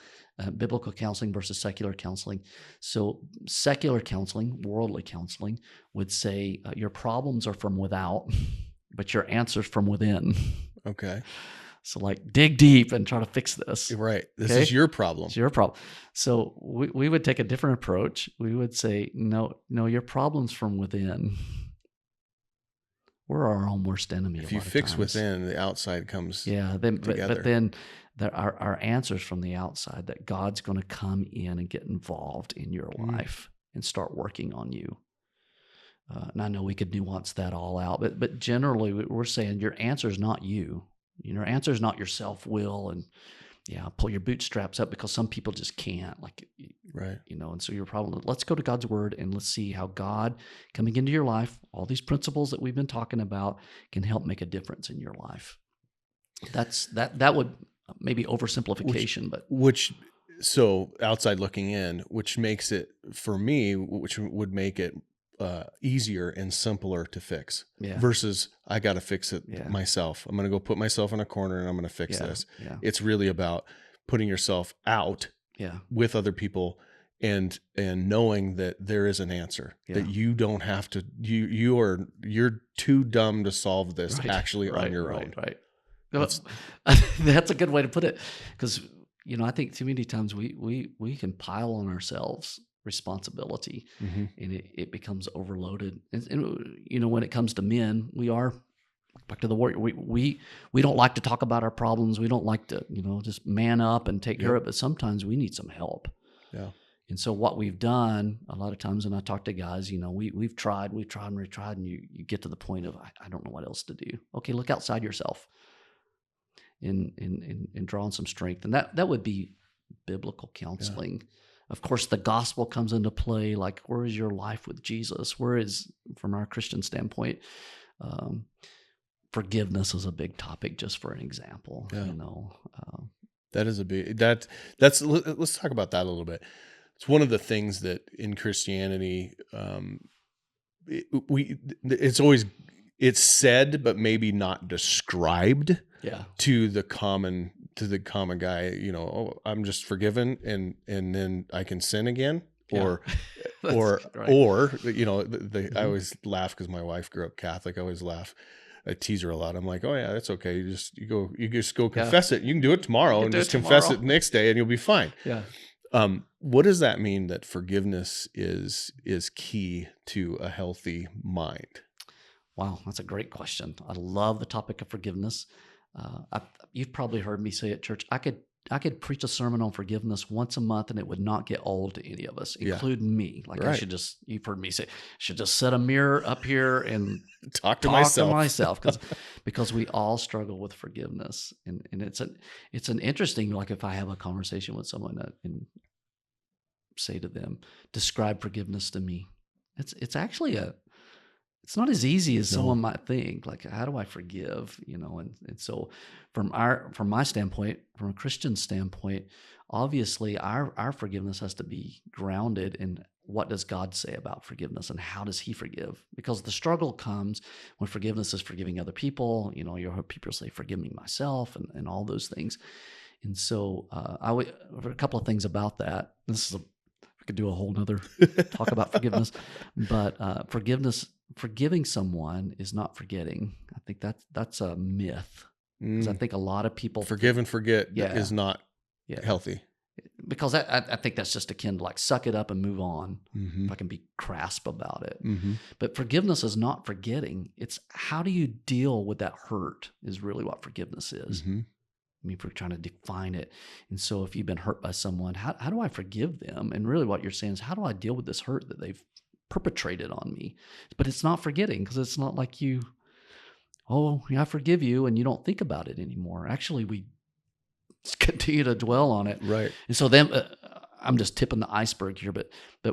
biblical counseling versus secular counseling. So secular counseling, worldly counseling, would say your problems are from without, but your answer's from within. Okay. So like dig deep and try to fix this. Right. This Okay? is your problem. It's your problem. So we would take a different approach. We would say, no, your problem's from within. We're our own worst enemy. If you fix within, the outside comes together. But then our answers from the outside, that God's going to come in and get involved in your life and start working on you. And I know we could nuance that all out, but generally we're saying your answer is not you. Your answer is not your self-will and pull your bootstraps up, because some people just can't, right. And so your problem, let's go to God's word and let's see how God coming into your life, all these principles that we've been talking about, can help make a difference in your life. That would maybe oversimplification, so outside looking in, which makes it, for me, which would make it easier and simpler to fix versus I got to fix it myself. I'm going to go put myself in a corner and I'm going to fix this. Yeah. It's really about putting yourself out with other people and knowing that there is an answer, that you don't have to, you're too dumb to solve this on your own. Right. That's a good way to put it. Because, I think too many times we can pile on ourselves responsibility, and it becomes overloaded. And when it comes to men, we are back to the warrior. We don't like to talk about our problems. We don't like to, just man up and take care of it. But sometimes we need some help. Yeah. And so what we've done a lot of times when I talk to guys, we've tried, and you get to the point of, I don't know what else to do. Okay, look outside yourself and draw on some strength. And that would be biblical counseling. Yeah. Of course, the gospel comes into play. Like, where is your life with Jesus? Where is, from our Christian standpoint, forgiveness is a big topic, just for an example. Yeah. That is a big, let's talk about that a little bit. It's one of the things that in Christianity, it's said, but maybe not described to the common guy, I'm just forgiven and then I can sin again, or I always laugh because my wife grew up Catholic. I always laugh. I tease her a lot. I'm like, oh yeah, that's okay. You just go confess it. You can do it tomorrow and just confess it next day and you'll be fine. Yeah. What does that mean that forgiveness is key to a healthy mind? Wow, that's a great question. I love the topic of forgiveness. You've probably heard me say at church, I could preach a sermon on forgiveness once a month and it would not get old to any of us, including me. Like you've heard me say, should just set a mirror up here and talk to myself because we all struggle with forgiveness. And it's an interesting, like if I have a conversation with someone and say to them, describe forgiveness to me. It's actually it's not as easy as someone might think. Like, how do I forgive? And so from my standpoint, from a Christian standpoint, obviously our forgiveness has to be grounded in what does God say about forgiveness and how does he forgive? Because the struggle comes when forgiveness is forgiving other people. You hear people say, forgive me myself and all those things. And so a couple of things about that. We could do a whole nother talk about forgiveness, but forgiving someone is not forgetting. I think that's a myth. Because I think a lot of people forgive and forget is not healthy. Because I think that's just akin to like suck it up and move on. Mm-hmm. If I can be crisp about it. Mm-hmm. But forgiveness is not forgetting. It's how do you deal with that hurt is really what forgiveness is. Mm-hmm. I mean, if we're trying to define it. And so if you've been hurt by someone, how do I forgive them? And really what you're saying is, how do I deal with this hurt that they've perpetrated on me? But it's not forgetting, because it's not like I forgive you and you don't think about it anymore. Actually, we continue to dwell on it. Right. And so then I'm just tipping the iceberg here, but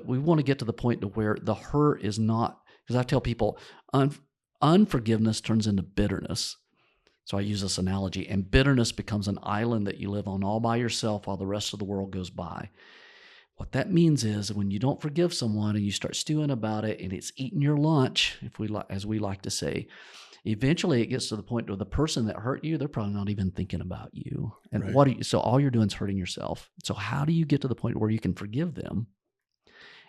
we want to get to the point to where the hurt is not, because I tell people unforgiveness turns into bitterness. So I use this analogy, and bitterness becomes an island that you live on all by yourself while the rest of the world goes by. What that means is when you don't forgive someone and you start stewing about it and it's eating your lunch, as we like to say, eventually it gets to the point where the person that hurt you, they're probably not even thinking about you. And Right. so all you're doing is hurting yourself. So how do you get to the point where you can forgive them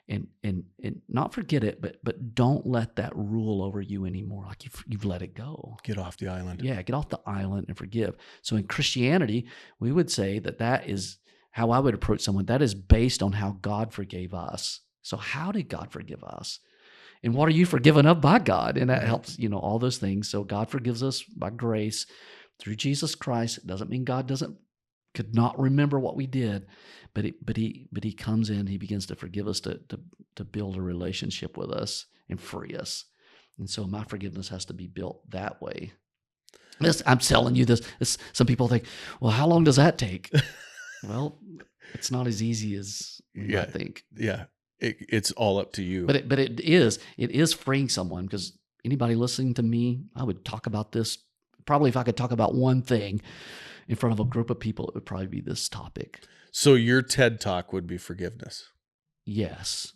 and not forget it, but don't let that rule over you anymore? Like you've let it go. Get off the island. Yeah, get off the island and forgive. So in Christianity, we would say that is how I would approach someone. That is based on how God forgave us. So how did God forgive us? And what are you forgiven of by God? And that helps, all those things. So God forgives us by grace through Jesus Christ. It doesn't mean God could not remember what we did, but he comes in, he begins to forgive us to build a relationship with us and free us. And so my forgiveness has to be built that way. I'm telling you this. Some people think, well, how long does that take? Well, it's not as easy as we might think. Yeah. It's all up to you. But it is freeing someone, because anybody listening to me, I would talk about this. Probably if I could talk about one thing in front of a group of people, it would probably be this topic. So your TED Talk would be forgiveness. Yes.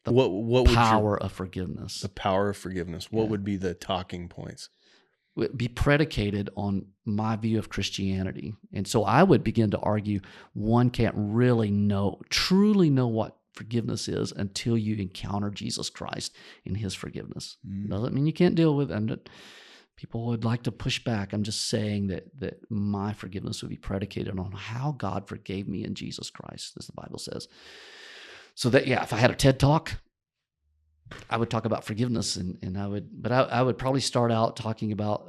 What power of forgiveness. The power of forgiveness. What would be the talking points? Would be predicated on my view of Christianity. And so I would begin to argue one can't really truly know what forgiveness is until you encounter Jesus Christ in his forgiveness. Doesn't mean you can't deal with it. People would like to push back. I'm just saying that my forgiveness would be predicated on how God forgave me in Jesus Christ, as the Bible says. So that, if I had a TED Talk, I would talk about forgiveness, and I would probably start out talking about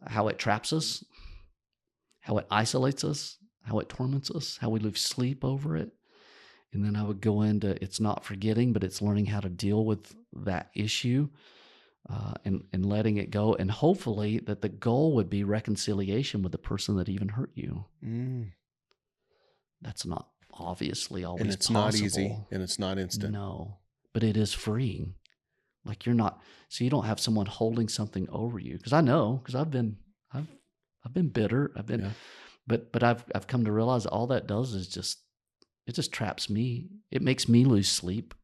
how it traps us, how it isolates us, how it torments us, how we lose sleep over it. And then I would go into, it's not forgetting, but it's learning how to deal with that issue and letting it go. And hopefully that the goal would be reconciliation with the person that even hurt you. That's not obviously always possible. And it's not easy, and it's not instant. No, but it is freeing. Like you don't have someone holding something over you. Because I've been bitter. But I've come to realize that all that does is it just traps me. It makes me lose sleep.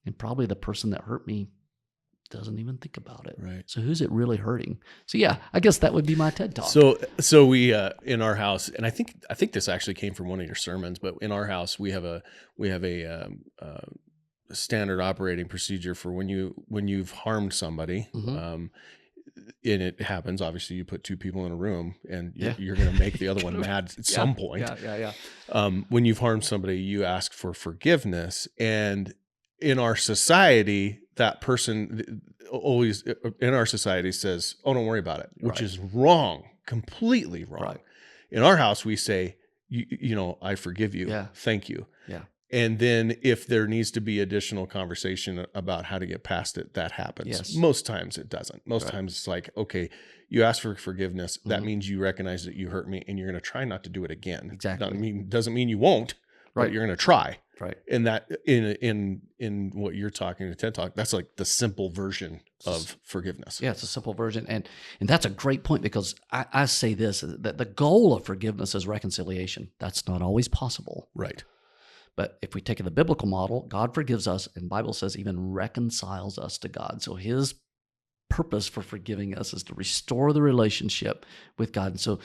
And probably the person that hurt me doesn't even think about it. Right. So who's it really hurting? So I guess that would be my TED Talk. So we in our house, and I think this actually came from one of your sermons, but in our house we have a standard operating procedure for when you've harmed somebody. And it happens, obviously you put two people in a room and you're going to make the other one mad at some point. When you've harmed somebody, you ask for forgiveness. And in our society, that person always in our society says, oh, don't worry about it, which is wrong, completely wrong. Right. In our house, we say, I forgive you. Yeah. Thank you. Yeah. And then if there needs to be additional conversation about how to get past it, that happens. Yes. Most times it doesn't. Most times it's like, okay, you ask for forgiveness. That means you recognize that you hurt me and you're going to try not to do it again. Exactly. Doesn't mean you won't, but you're going to try. Right. And that in what you're talking to TED Talk, that's like the simple version of forgiveness. Yeah, it's a simple version. And that's a great point, because I say this, that the goal of forgiveness is reconciliation. That's not always possible. Right. But if we take the biblical model, God forgives us, and the Bible says even reconciles us to God. So his purpose for forgiving us is to restore the relationship with God. And so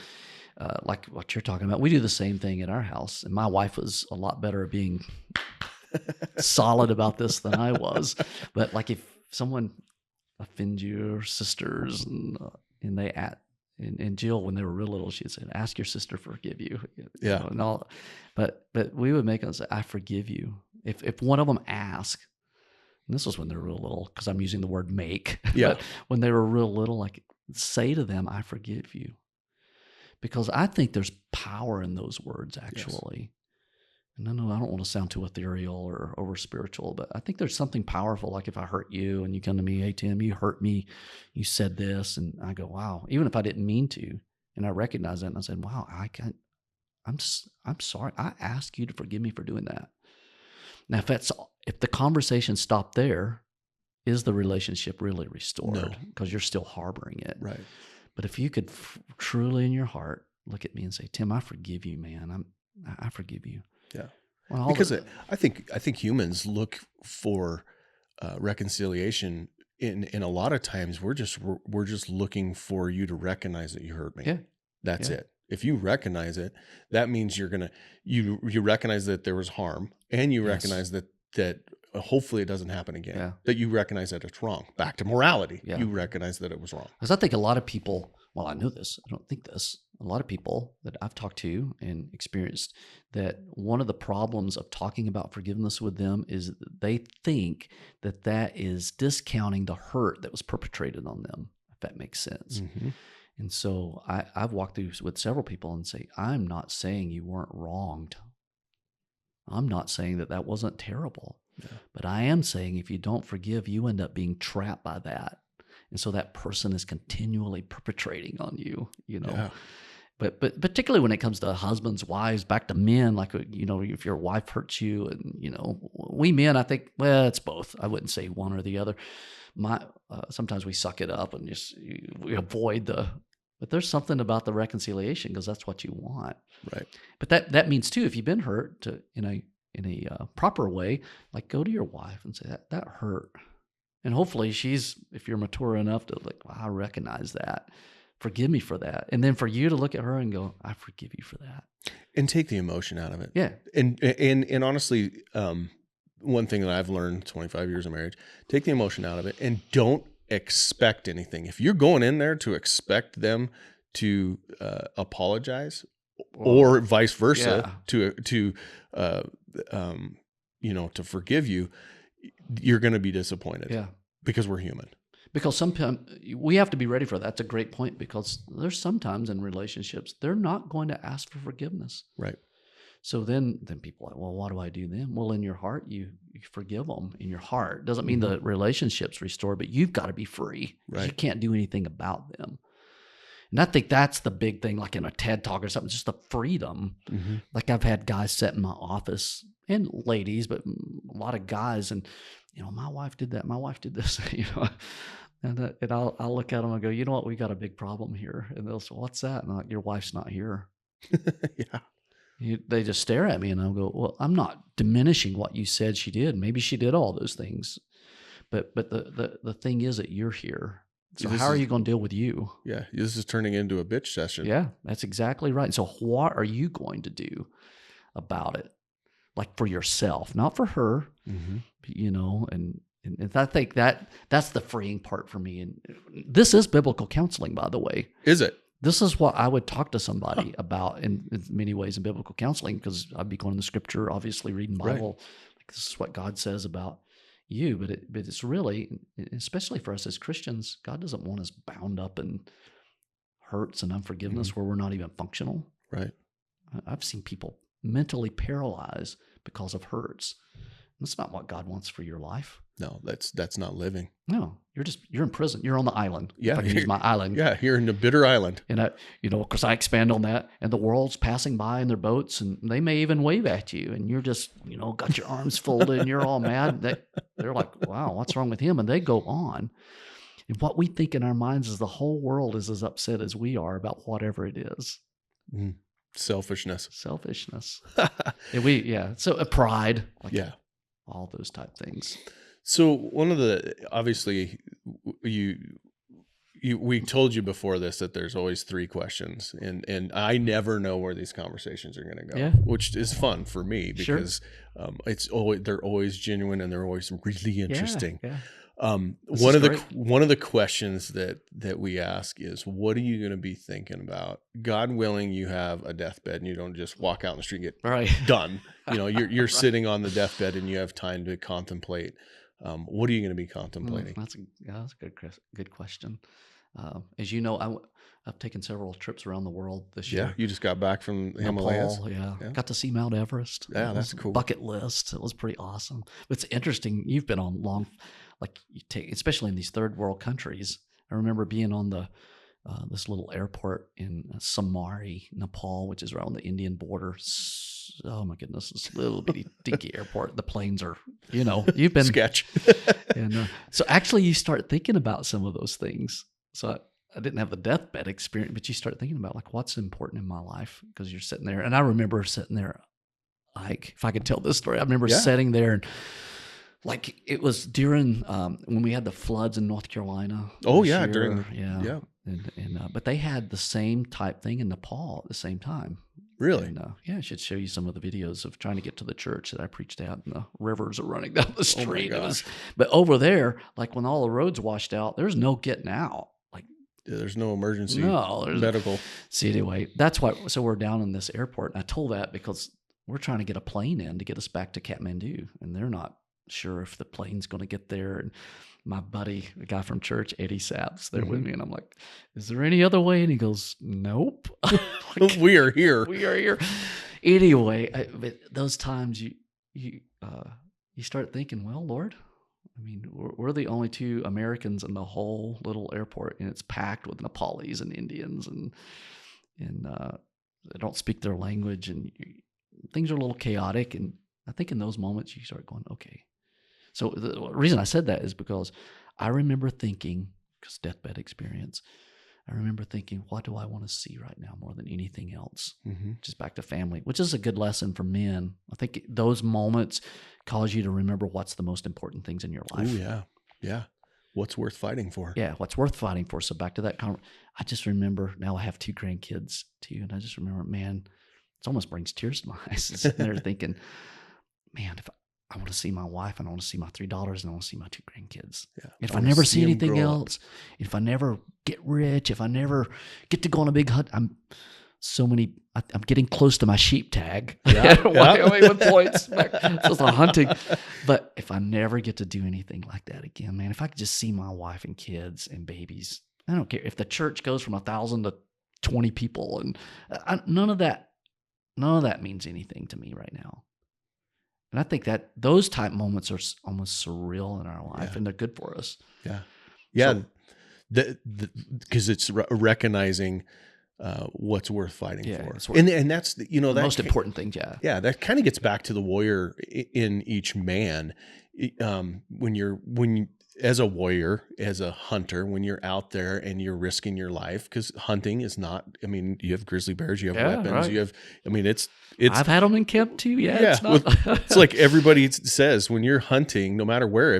like what you're talking about, we do the same thing in our house. And my wife was a lot better at being solid about this than I was. But like if someone offends your sisters and they and Jill, when they were real little, she'd say, ask your sister to forgive you. Yeah. And all, but we would make them say, I forgive you. If one of them asked, and this was when they were real little, because I'm using the word make. Yeah. But when they were real little, like say to them, I forgive you. Because I think there's power in those words, actually. Yes. And I know I don't want to sound too ethereal or over spiritual, but I think there's something powerful. Like if I hurt you and you come to me, hey, Tim, you hurt me, you said this, and I go, wow, even if I didn't mean to, and I recognize that, and I said, wow, I'm sorry. I ask you to forgive me for doing that. Now, if the conversation stopped there, is the relationship really restored? No. Because you're still harboring it. Right. But if you could truly in your heart look at me and say, Tim, I forgive you, man. I forgive you. Yeah. Well, because I think humans look for reconciliation in a lot of times we're just looking for you to recognize that you hurt me. Yeah. That's Yeah. it. If you recognize it, that means you recognize that there was harm, and you Yes. recognize that hopefully it doesn't happen again. Yeah. That you recognize that it's wrong. Back to morality. Yeah. You recognize that it was wrong. Because I think a lot of people, well, I know this, I don't think this, a lot of people that I've talked to and experienced, that one of the problems of talking about forgiveness with them is that they think that that is discounting the hurt that was perpetrated on them, if that makes sense. Mm-hmm. And so I've walked through with several people and say, I'm not saying you weren't wronged. I'm not saying that that wasn't terrible. Yeah. But I am saying if you don't forgive, you end up being trapped by that. And so that person is continually perpetrating on you, you know. Yeah. But particularly when it comes to husbands, wives, back to men, like, you know, if your wife hurts you, and, you know, we men, I think, well, it's both. I wouldn't say one or the other. Sometimes we suck it up and we avoid but there's something about the reconciliation, because that's what you want. Right. But that means too, if you've been hurt, in a proper way, like, go to your wife and say that hurt. And hopefully if you're mature enough to, like, well, I recognize that. Forgive me for that. And then for you to look at her and go, I forgive you for that. And take the emotion out of it. Yeah. And honestly, one thing that I've learned 25 years of marriage, take the emotion out of it and don't expect anything. If you're going in there to expect them to apologize, or vice versa, to to forgive you, you're going to be disappointed. Yeah. Because we're human. Because sometimes we have to be ready for that. That's a great point, because there's sometimes in relationships, they're not going to ask for forgiveness. Right. So then people are like, well, what do I do then? Well, in your heart, you forgive them in your heart. Doesn't mean the relationship's restored, but you've got to be free. Right. You can't do anything about them. And I think that's the big thing, like in a TED Talk or something, just the freedom. Mm-hmm. Like, I've had guys sit in my office, and ladies, but a lot of guys, and, you know, my wife did that. My wife did this, you know. And I'll look at them and go, you know what? We got a big problem here. And they'll say, what's that? And I'm like, your wife's not here. Yeah. They just stare at me, and I'll go, well, I'm not diminishing what you said she did. Maybe she did all those things. But the thing is that you're here. So how are you going to deal with you? Yeah. This is turning into a bitch session. Yeah, that's exactly right. So what are you going to do about it? Like, for yourself, not for her, you know, and I think that's the freeing part for me. And this is biblical counseling, by the way. Is it? This is what I would talk to somebody about in many ways in biblical counseling, because I'd be going to the scripture, obviously reading Bible. Right. Like, this is what God says about you. But it's really, especially for us as Christians, God doesn't want us bound up in hurts and unforgiveness where we're not even functional. Right. I've seen people mentally paralyzed because of hurts. That's not what God wants for your life. No, that's not living. No, you're in prison. You're on the island. Yeah, if I can use my island. Yeah, you're in a bitter island. And of course, I expand on that. And the world's passing by in their boats, and they may even wave at you, and you're just, got your arms folded, and you're all mad. They're like, "Wow, what's wrong with him?" And they go on. And what we think in our minds is the whole world is as upset as we are about whatever it is. Selfishness. And so pride. All those type things. So one of the, obviously, we told you before this that there's always 3 questions, and I never know where these conversations are going to go, which is fun for me because they're always genuine and they're always really interesting. Yeah. One of the questions that we ask is, what are you going to be thinking about? God willing, you have a deathbed and you don't just walk out in the street and get done. You're sitting on the deathbed and you have time to contemplate. What are you going to be contemplating? That's a good question. As you know, I've taken several trips around the world this year. Yeah, you just got back from the Himalayas. Yeah. Got to see Mount Everest. Yeah, that's cool. Bucket list. It was pretty awesome. It's interesting. You've been on long, especially in these third world countries. I remember being on this little airport in Samari, Nepal, which is around the Indian border. Oh my goodness, it's a little bitty dinky airport. The planes are, you've been sketch. And so actually, you start thinking about some of those things. So I didn't have the deathbed experience, but you start thinking about what's important in my life, because you're sitting there. And I remember sitting there, if I could tell this story, I remember sitting there and Like it was during when we had the floods in North Carolina. Oh this yeah, year. yeah. And but they had the same type thing in Nepal at the same time. Really? And yeah, I should show you some of the videos of trying to get to the church that I preached at, and the rivers are running down the street. But over there, like when all the roads washed out, there's no getting out. Like There's no emergency there's medical. See, anyway, that's why. So we're down in this airport, and I told that because we're trying to get a plane in to get us back to Kathmandu, and they're not sure if the plane's going to get there. And my buddy, a guy from church, Eddie Saps, there with me, and I'm like, "Is there any other way?" And he goes, "Nope, like, we are here. We are here." Anyway, but those times you start thinking, "Well, Lord, I mean, we're the only two Americans in the whole little airport, and it's packed with Nepalis and Indians, and they don't speak their language, and things are a little chaotic." And I think in those moments you start going, "Okay." So the reason I said that is because I remember thinking, because deathbed experience, I remember thinking, what do I want to see right now more than anything else? Just back to family, which is a good lesson for men. I think those moments cause you to remember what's the most important things in your life. Oh, yeah. Yeah. What's worth fighting for? Yeah, what's worth fighting for. So back to that I just remember, now I have 2 grandkids too, and I just remember, man, it almost brings tears to my eyes. Sitting there thinking, man, if I want to see my wife, and I want to see my 3 daughters, and I want to see my 2 grandkids. Yeah. If I never see anything else, if I never get rich, if I never get to go on a big hunt, I'm getting close to my sheep tag. Yeah. Wyoming points. So it's hunting. But if I never get to do anything like that again, man, if I could just see my wife and kids and babies, I don't care if the church goes from 1,000 to 20 people, and none of that means anything to me right now. And I think that those type moments are almost surreal in our life, and they're good for us. Yeah. Yeah. So, because it's recognizing what's worth fighting for. And that's, the that most important thing. Yeah. Yeah. That kind of gets back to the warrior in each man. As a warrior, as a hunter, when you're out there and you're risking your life, because hunting is not, I mean, you have grizzly bears, you have weapons, right. you have, I mean, it's, I've had them in camp too. Yeah. It's not. It's like everybody says, when you're hunting, no matter where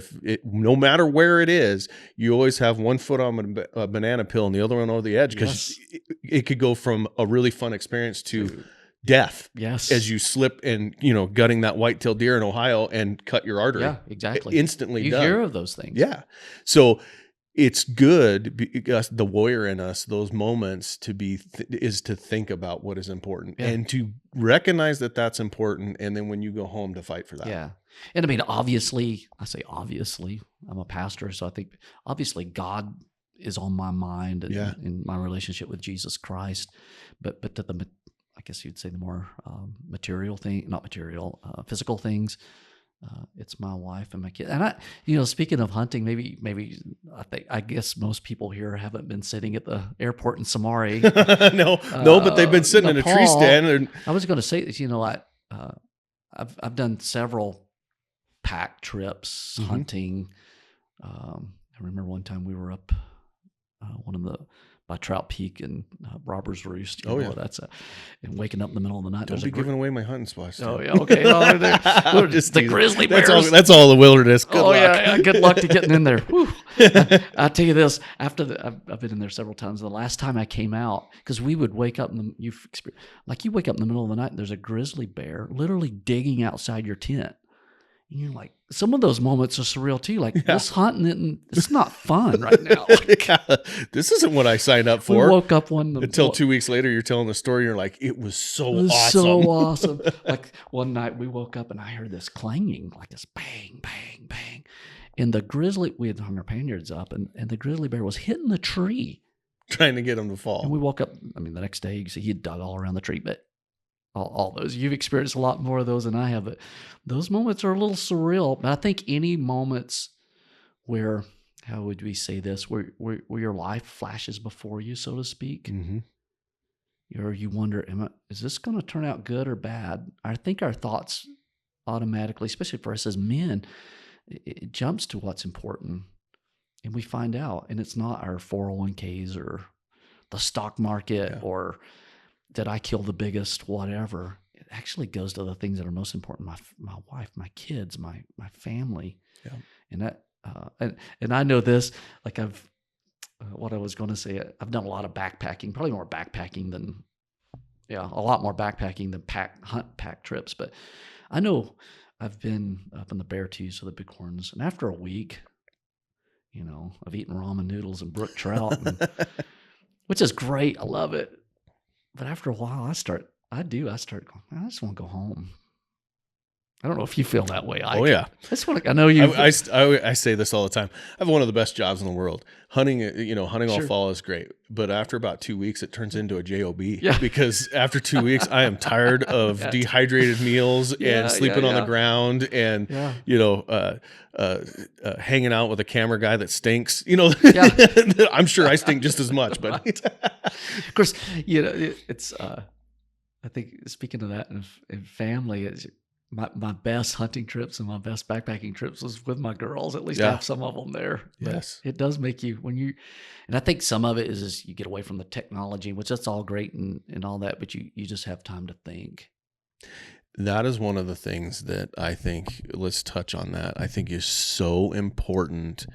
it is, you always have one foot on a banana peel and the other one over the edge, because it could go from a really fun experience to death. Yes. As you slip and, gutting that white-tailed deer in Ohio and cut your artery. Yeah, exactly. Instantly you done. hear of those things. Yeah. So it's good, because the warrior in us, those moments is to think about what is important and to recognize that that's important. And then when you go home, to fight for that. Yeah. And I mean, obviously, I'm a pastor. So I think obviously God is on my mind and in my relationship with Jesus Christ, but to I guess you'd say the more physical things. It's my wife and my kid. And speaking of hunting, maybe I guess most people here haven't been sitting at the airport in Samari. No, but they've been sitting Nepal. in a tree stand. I was going to say this, I've done several pack trips hunting. I remember one time we were up by Trout Peak and Robber's Roost. And waking up in the middle of the night. Don't be giving away my hunting spots. Oh yeah, okay. The grizzly bears. That's all the wilderness. Good luck. Yeah. Good luck to getting in there. I'll tell you this. I've been in there several times. The last time I came out, because we would wake up you wake up in the middle of the night and there's a grizzly bear literally digging outside your tent. And you're like, some of those moments are surreal too. Like this hunting, it's not fun right now. This isn't what I signed up for. We woke up until 2 weeks later, you're telling the story. You're like, it was so awesome. So awesome. Like one night we woke up and I heard this clanging, like this bang, bang, bang. And we had hung our panniers up, and the grizzly bear was hitting the tree, trying to get him to fall. And we woke up. I mean, the next day, you see, he dug all around the tree, but. All those. You've experienced a lot more of those than I have, but those moments are a little surreal. But I think any moments where, how would we say this, where your life flashes before you, so to speak, or you wonder, is this going to turn out good or bad? I think our thoughts automatically, especially for us as men, it jumps to what's important, and we find out, and it's not our 401ks or the stock market or did I kill the biggest, whatever. actually goes to the things that are most important. My wife, my kids, my family. Yeah. And that, and I know this, like what I was going to say, I've done a lot of backpacking, probably more backpacking than, a lot more backpacking than hunt pack trips. But I know I've been up in the Beartooths or the Bighorns, and after a week, I've eaten ramen noodles and brook trout, which is great. I love it. But after a while, I start going, I just want to go home. I don't know if you feel that way. Oh yeah, I know you. I say this all the time. I have one of the best jobs in the world. Hunting, hunting all fall is great, but after about 2 weeks, it turns into a job. Yeah. Because after 2 weeks, I am tired of dehydrated meals and sleeping on the ground and hanging out with a camera guy that stinks. I'm sure I stink just as much, but of course, it's. I think speaking of that in family, it's. My best hunting trips and my best backpacking trips was with my girls. At least I have some of them there. But yes, it does make you and I think some of it is you get away from the technology, which that's all great and all that, but you just have time to think. That is one of the things that I think, let's touch on that. I think is so important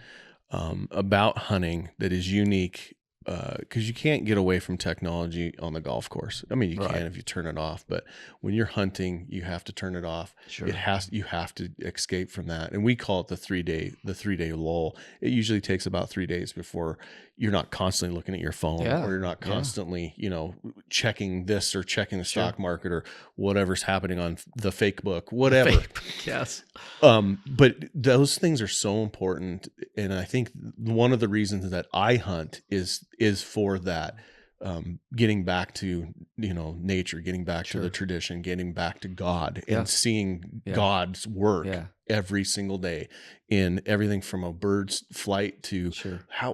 about hunting that is unique. Because you can't get away from technology on the golf course. I mean, you can if you turn it off, but when you're hunting, you have to turn it off. Sure. You have to escape from that. And we call it the 3-day lull. It usually takes about 3 days before you're not constantly looking at your phone or you're not constantly, checking this or checking the stock market or whatever's happening on the fake book, whatever. Yes. But those things are so important. And I think one of the reasons that I hunt is for that, getting back to, nature, getting back to the tradition, getting back to God and seeing God's work every single day in everything from a bird's flight to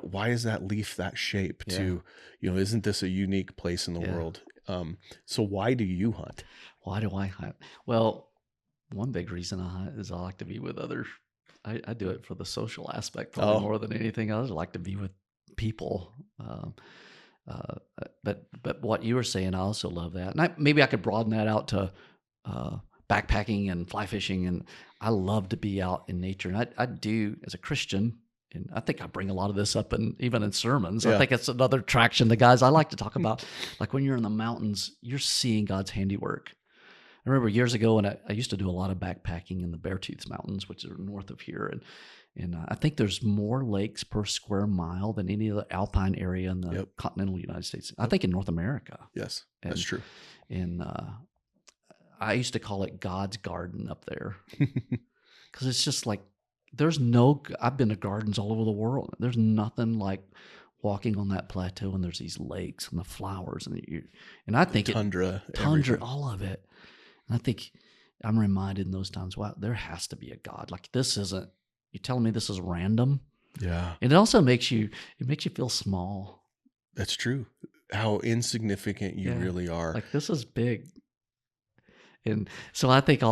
why is that leaf that shape to, isn't this a unique place in the world? So why do you hunt? Why do I hunt? Well, one big reason I hunt is I like to be with others. I do it for the social aspect probably more than anything else. I like to be with people. But what you were saying, I also love that. And maybe I could broaden that out to backpacking and fly fishing. And I love to be out in nature. And I do as a Christian, and I think I bring a lot of this up even in sermons. I think it's another attraction the guys I like to talk about. Like when you're in the mountains, you're seeing God's handiwork. I remember years ago when I used to do a lot of backpacking in the Beartooths Mountains, which are north of here. And I think there's more lakes per square mile than any other alpine area in the continental United States. I think in North America. Yes, that's true. And I used to call it God's garden up there because it's just like I've been to gardens all over the world. There's nothing like walking on that plateau and there's these lakes and the flowers and I think tundra, all of it. And I think I'm reminded in those times, wow, there has to be a God. Like you're telling me this is random? Yeah. And it also makes you feel small. That's true. How insignificant you really are. Like this is big. And so I think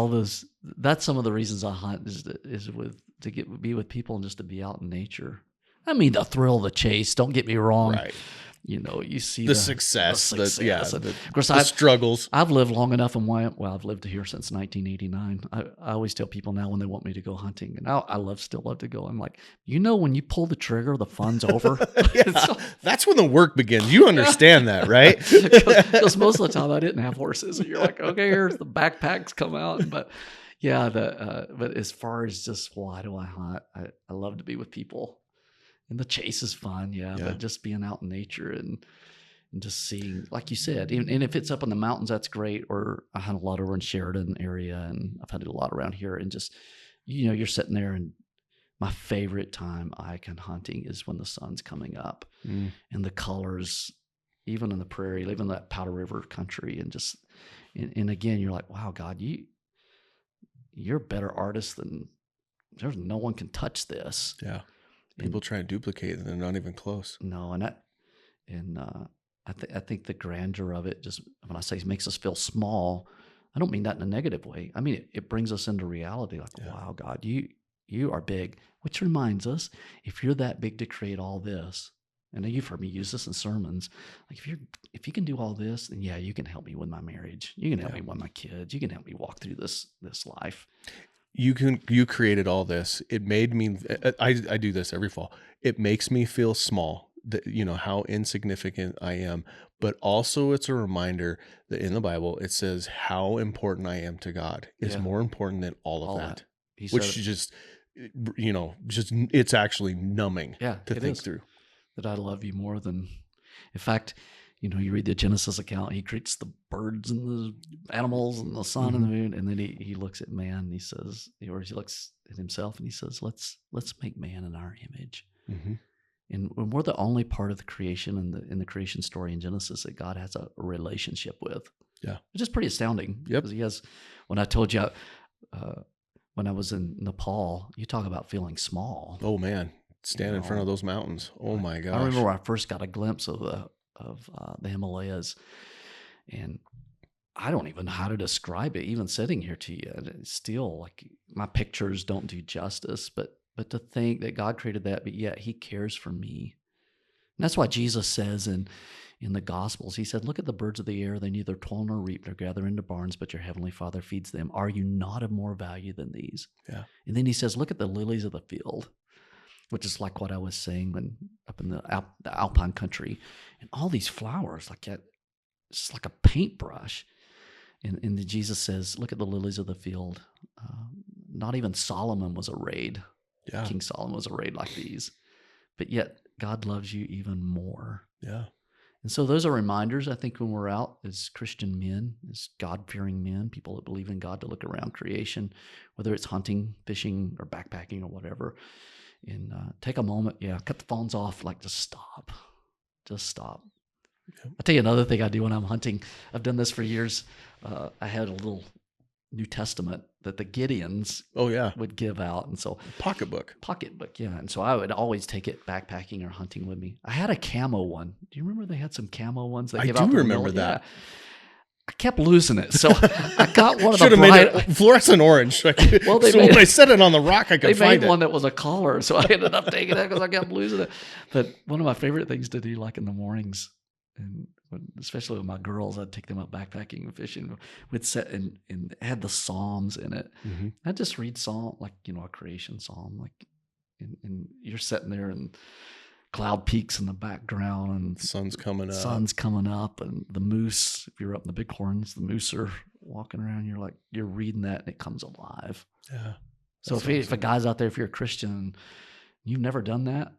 that's some of the reasons I hunt is to be with people and just to be out in nature. I mean, the thrill of the chase, don't get me wrong. Right. You see the success. Of course, the struggles. I've lived long enough I've lived here since 1989. I always tell people now when they want me to go hunting, and I still love to go. I'm like, when you pull the trigger, the fun's over. That's when the work begins. You understand that, right? Because most of the time I didn't have horses. And you're like, okay, here's the backpacks come out. But but as far as just why do I hunt, I love to be with people. And the chase is fun, but just being out in nature and just seeing, like you said, and if it's up in the mountains, that's great. Or I hunt a lot over in Sheridan area, and I've hunted a lot around here. And just, you're sitting there, and my favorite time I can hunting is when the sun's coming up and the colors, even in the prairie, even in that Powder River country, and just, and again, you're like, wow, God, you're a better artist than there's no one can touch this. Yeah. People try to duplicate it and they're not even close. No, I think the grandeur of it, just when I say it makes us feel small, I don't mean that in a negative way. I mean it brings us into reality. Like, wow, God, you are big. Which reminds us, if you're that big to create all this, And you've heard me use this in sermons. Like if you can do all this, then yeah, you can help me with my marriage. You can help me with my kids. You can help me walk through this life. You created all this. It made me, I do this every fall. It makes me feel small, that, how insignificant I am, but also it's a reminder that in the Bible, it says how important I am to God is more important than all of that, which just, it's actually numbing to think through. That I love you more than, in fact, you read the Genesis account, he creates the birds and the animals and the sun and the moon. And then he looks at man and he says, or he looks at himself and he says, let's make man in our image. Mm-hmm. And we're the only part of the creation in the creation story in Genesis that God has a relationship with. Yeah. Which is pretty astounding. Yep. Because he has, when I told you, when I was in Nepal, you talk about feeling small. Oh man. Stand in front of those mountains. Oh my gosh. I remember when I first got a glimpse of the Himalayas, and I don't even know how to describe it, even sitting here to you. It's still like my pictures don't do justice, but to think that God created that, but yet he cares for me. And that's why Jesus says in the Gospels, he said, look at the birds of the air. They neither toil nor reap nor gather into barns, but your heavenly Father feeds them. Are you not of more value than these? Yeah. And then he says, look at the lilies of the field, which is like what I was saying when up in the Alpine country, and all these flowers like that, it's just like a paintbrush. And Jesus says, look at the lilies of the field. Not even Solomon was arrayed. Yeah. King Solomon was arrayed like these, but yet God loves you even more. Yeah. And so those are reminders, I think, when we're out as Christian men, as God-fearing men, people that believe in God, to look around creation, whether it's hunting, fishing, or backpacking or whatever. And take a moment, cut the phones off, like just stop. Yep. I'll tell you another thing I do when I'm hunting. I've done this for years. I had a little New Testament that the Gideons would give out. And so pocketbook, yeah. And so I would always take it backpacking or hunting with me. I had a camo one. Do you remember they had some camo ones? I do remember that. Yeah. I kept losing it, so I got one of the bright... made it fluorescent orange. Well, so when I set it on the rock, I could find it. They made one that was a collar, so I ended up taking it because I kept losing it. But one of my favorite things to do, like in the mornings, and especially with my girls, I'd take them out backpacking and fishing. We'd set and had the Psalms in it. Mm-hmm. I'd just read Psalm, like a creation psalm, like, and you're sitting there and cloud peaks in the background and sun's coming up and the moose, if you're up in the bighorns, the moose are walking around. You're reading that and it comes alive. Yeah. So if a guy's out there, if you're a Christian and you've never done that,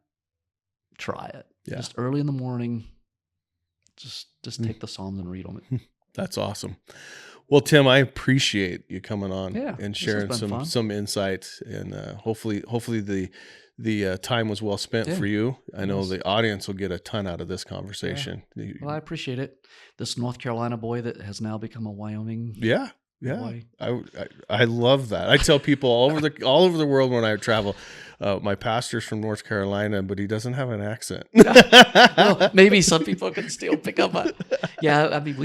try it. Yeah. Just early in the morning, just take the Psalms and read them. That's awesome. Well, Tim, I appreciate you coming on and sharing some insights, and hopefully the time was well spent for you. I know the audience will get a ton out of this conversation. Yeah. Well, I appreciate it. This North Carolina boy that has now become a Wyoming. Yeah. Boy. I love that. I tell people all over the world when I travel, my pastor's from North Carolina, but he doesn't have an accent. Well, maybe some people can still pick up on. Yeah, I mean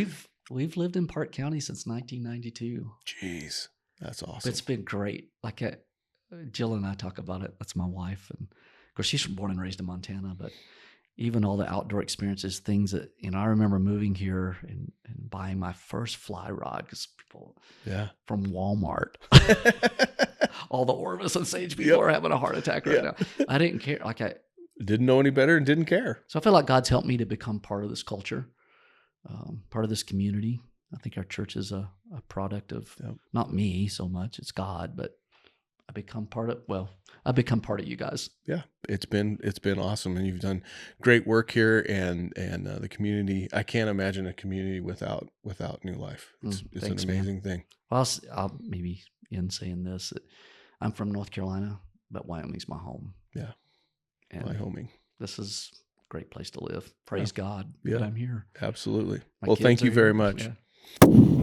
we've lived in Park County since 1992. Jeez, that's awesome. But it's been great. Like Jill and I talk about it. That's my wife, and of course she's born and raised in Montana. But even all the outdoor experiences, things that I remember moving here and buying my first fly rod because people from Walmart, all the Orvis and Sage people are having a heart attack right now. I didn't care. Like I didn't know any better and didn't care. So I feel like God's helped me to become part of this culture, part of this community. I think our church is a product of not me so much, it's God, but I've become part of you guys. Yeah, it's been awesome, and you've done great work here, and the community. I can't imagine a community without New Life. It's an amazing thing. Well, I'll maybe end saying this: that I'm from North Carolina, but Wyoming's my home. Yeah, and Wyoming. This is a great place to live. Praise God that I'm here. Absolutely. Well, thank you very much. Yeah.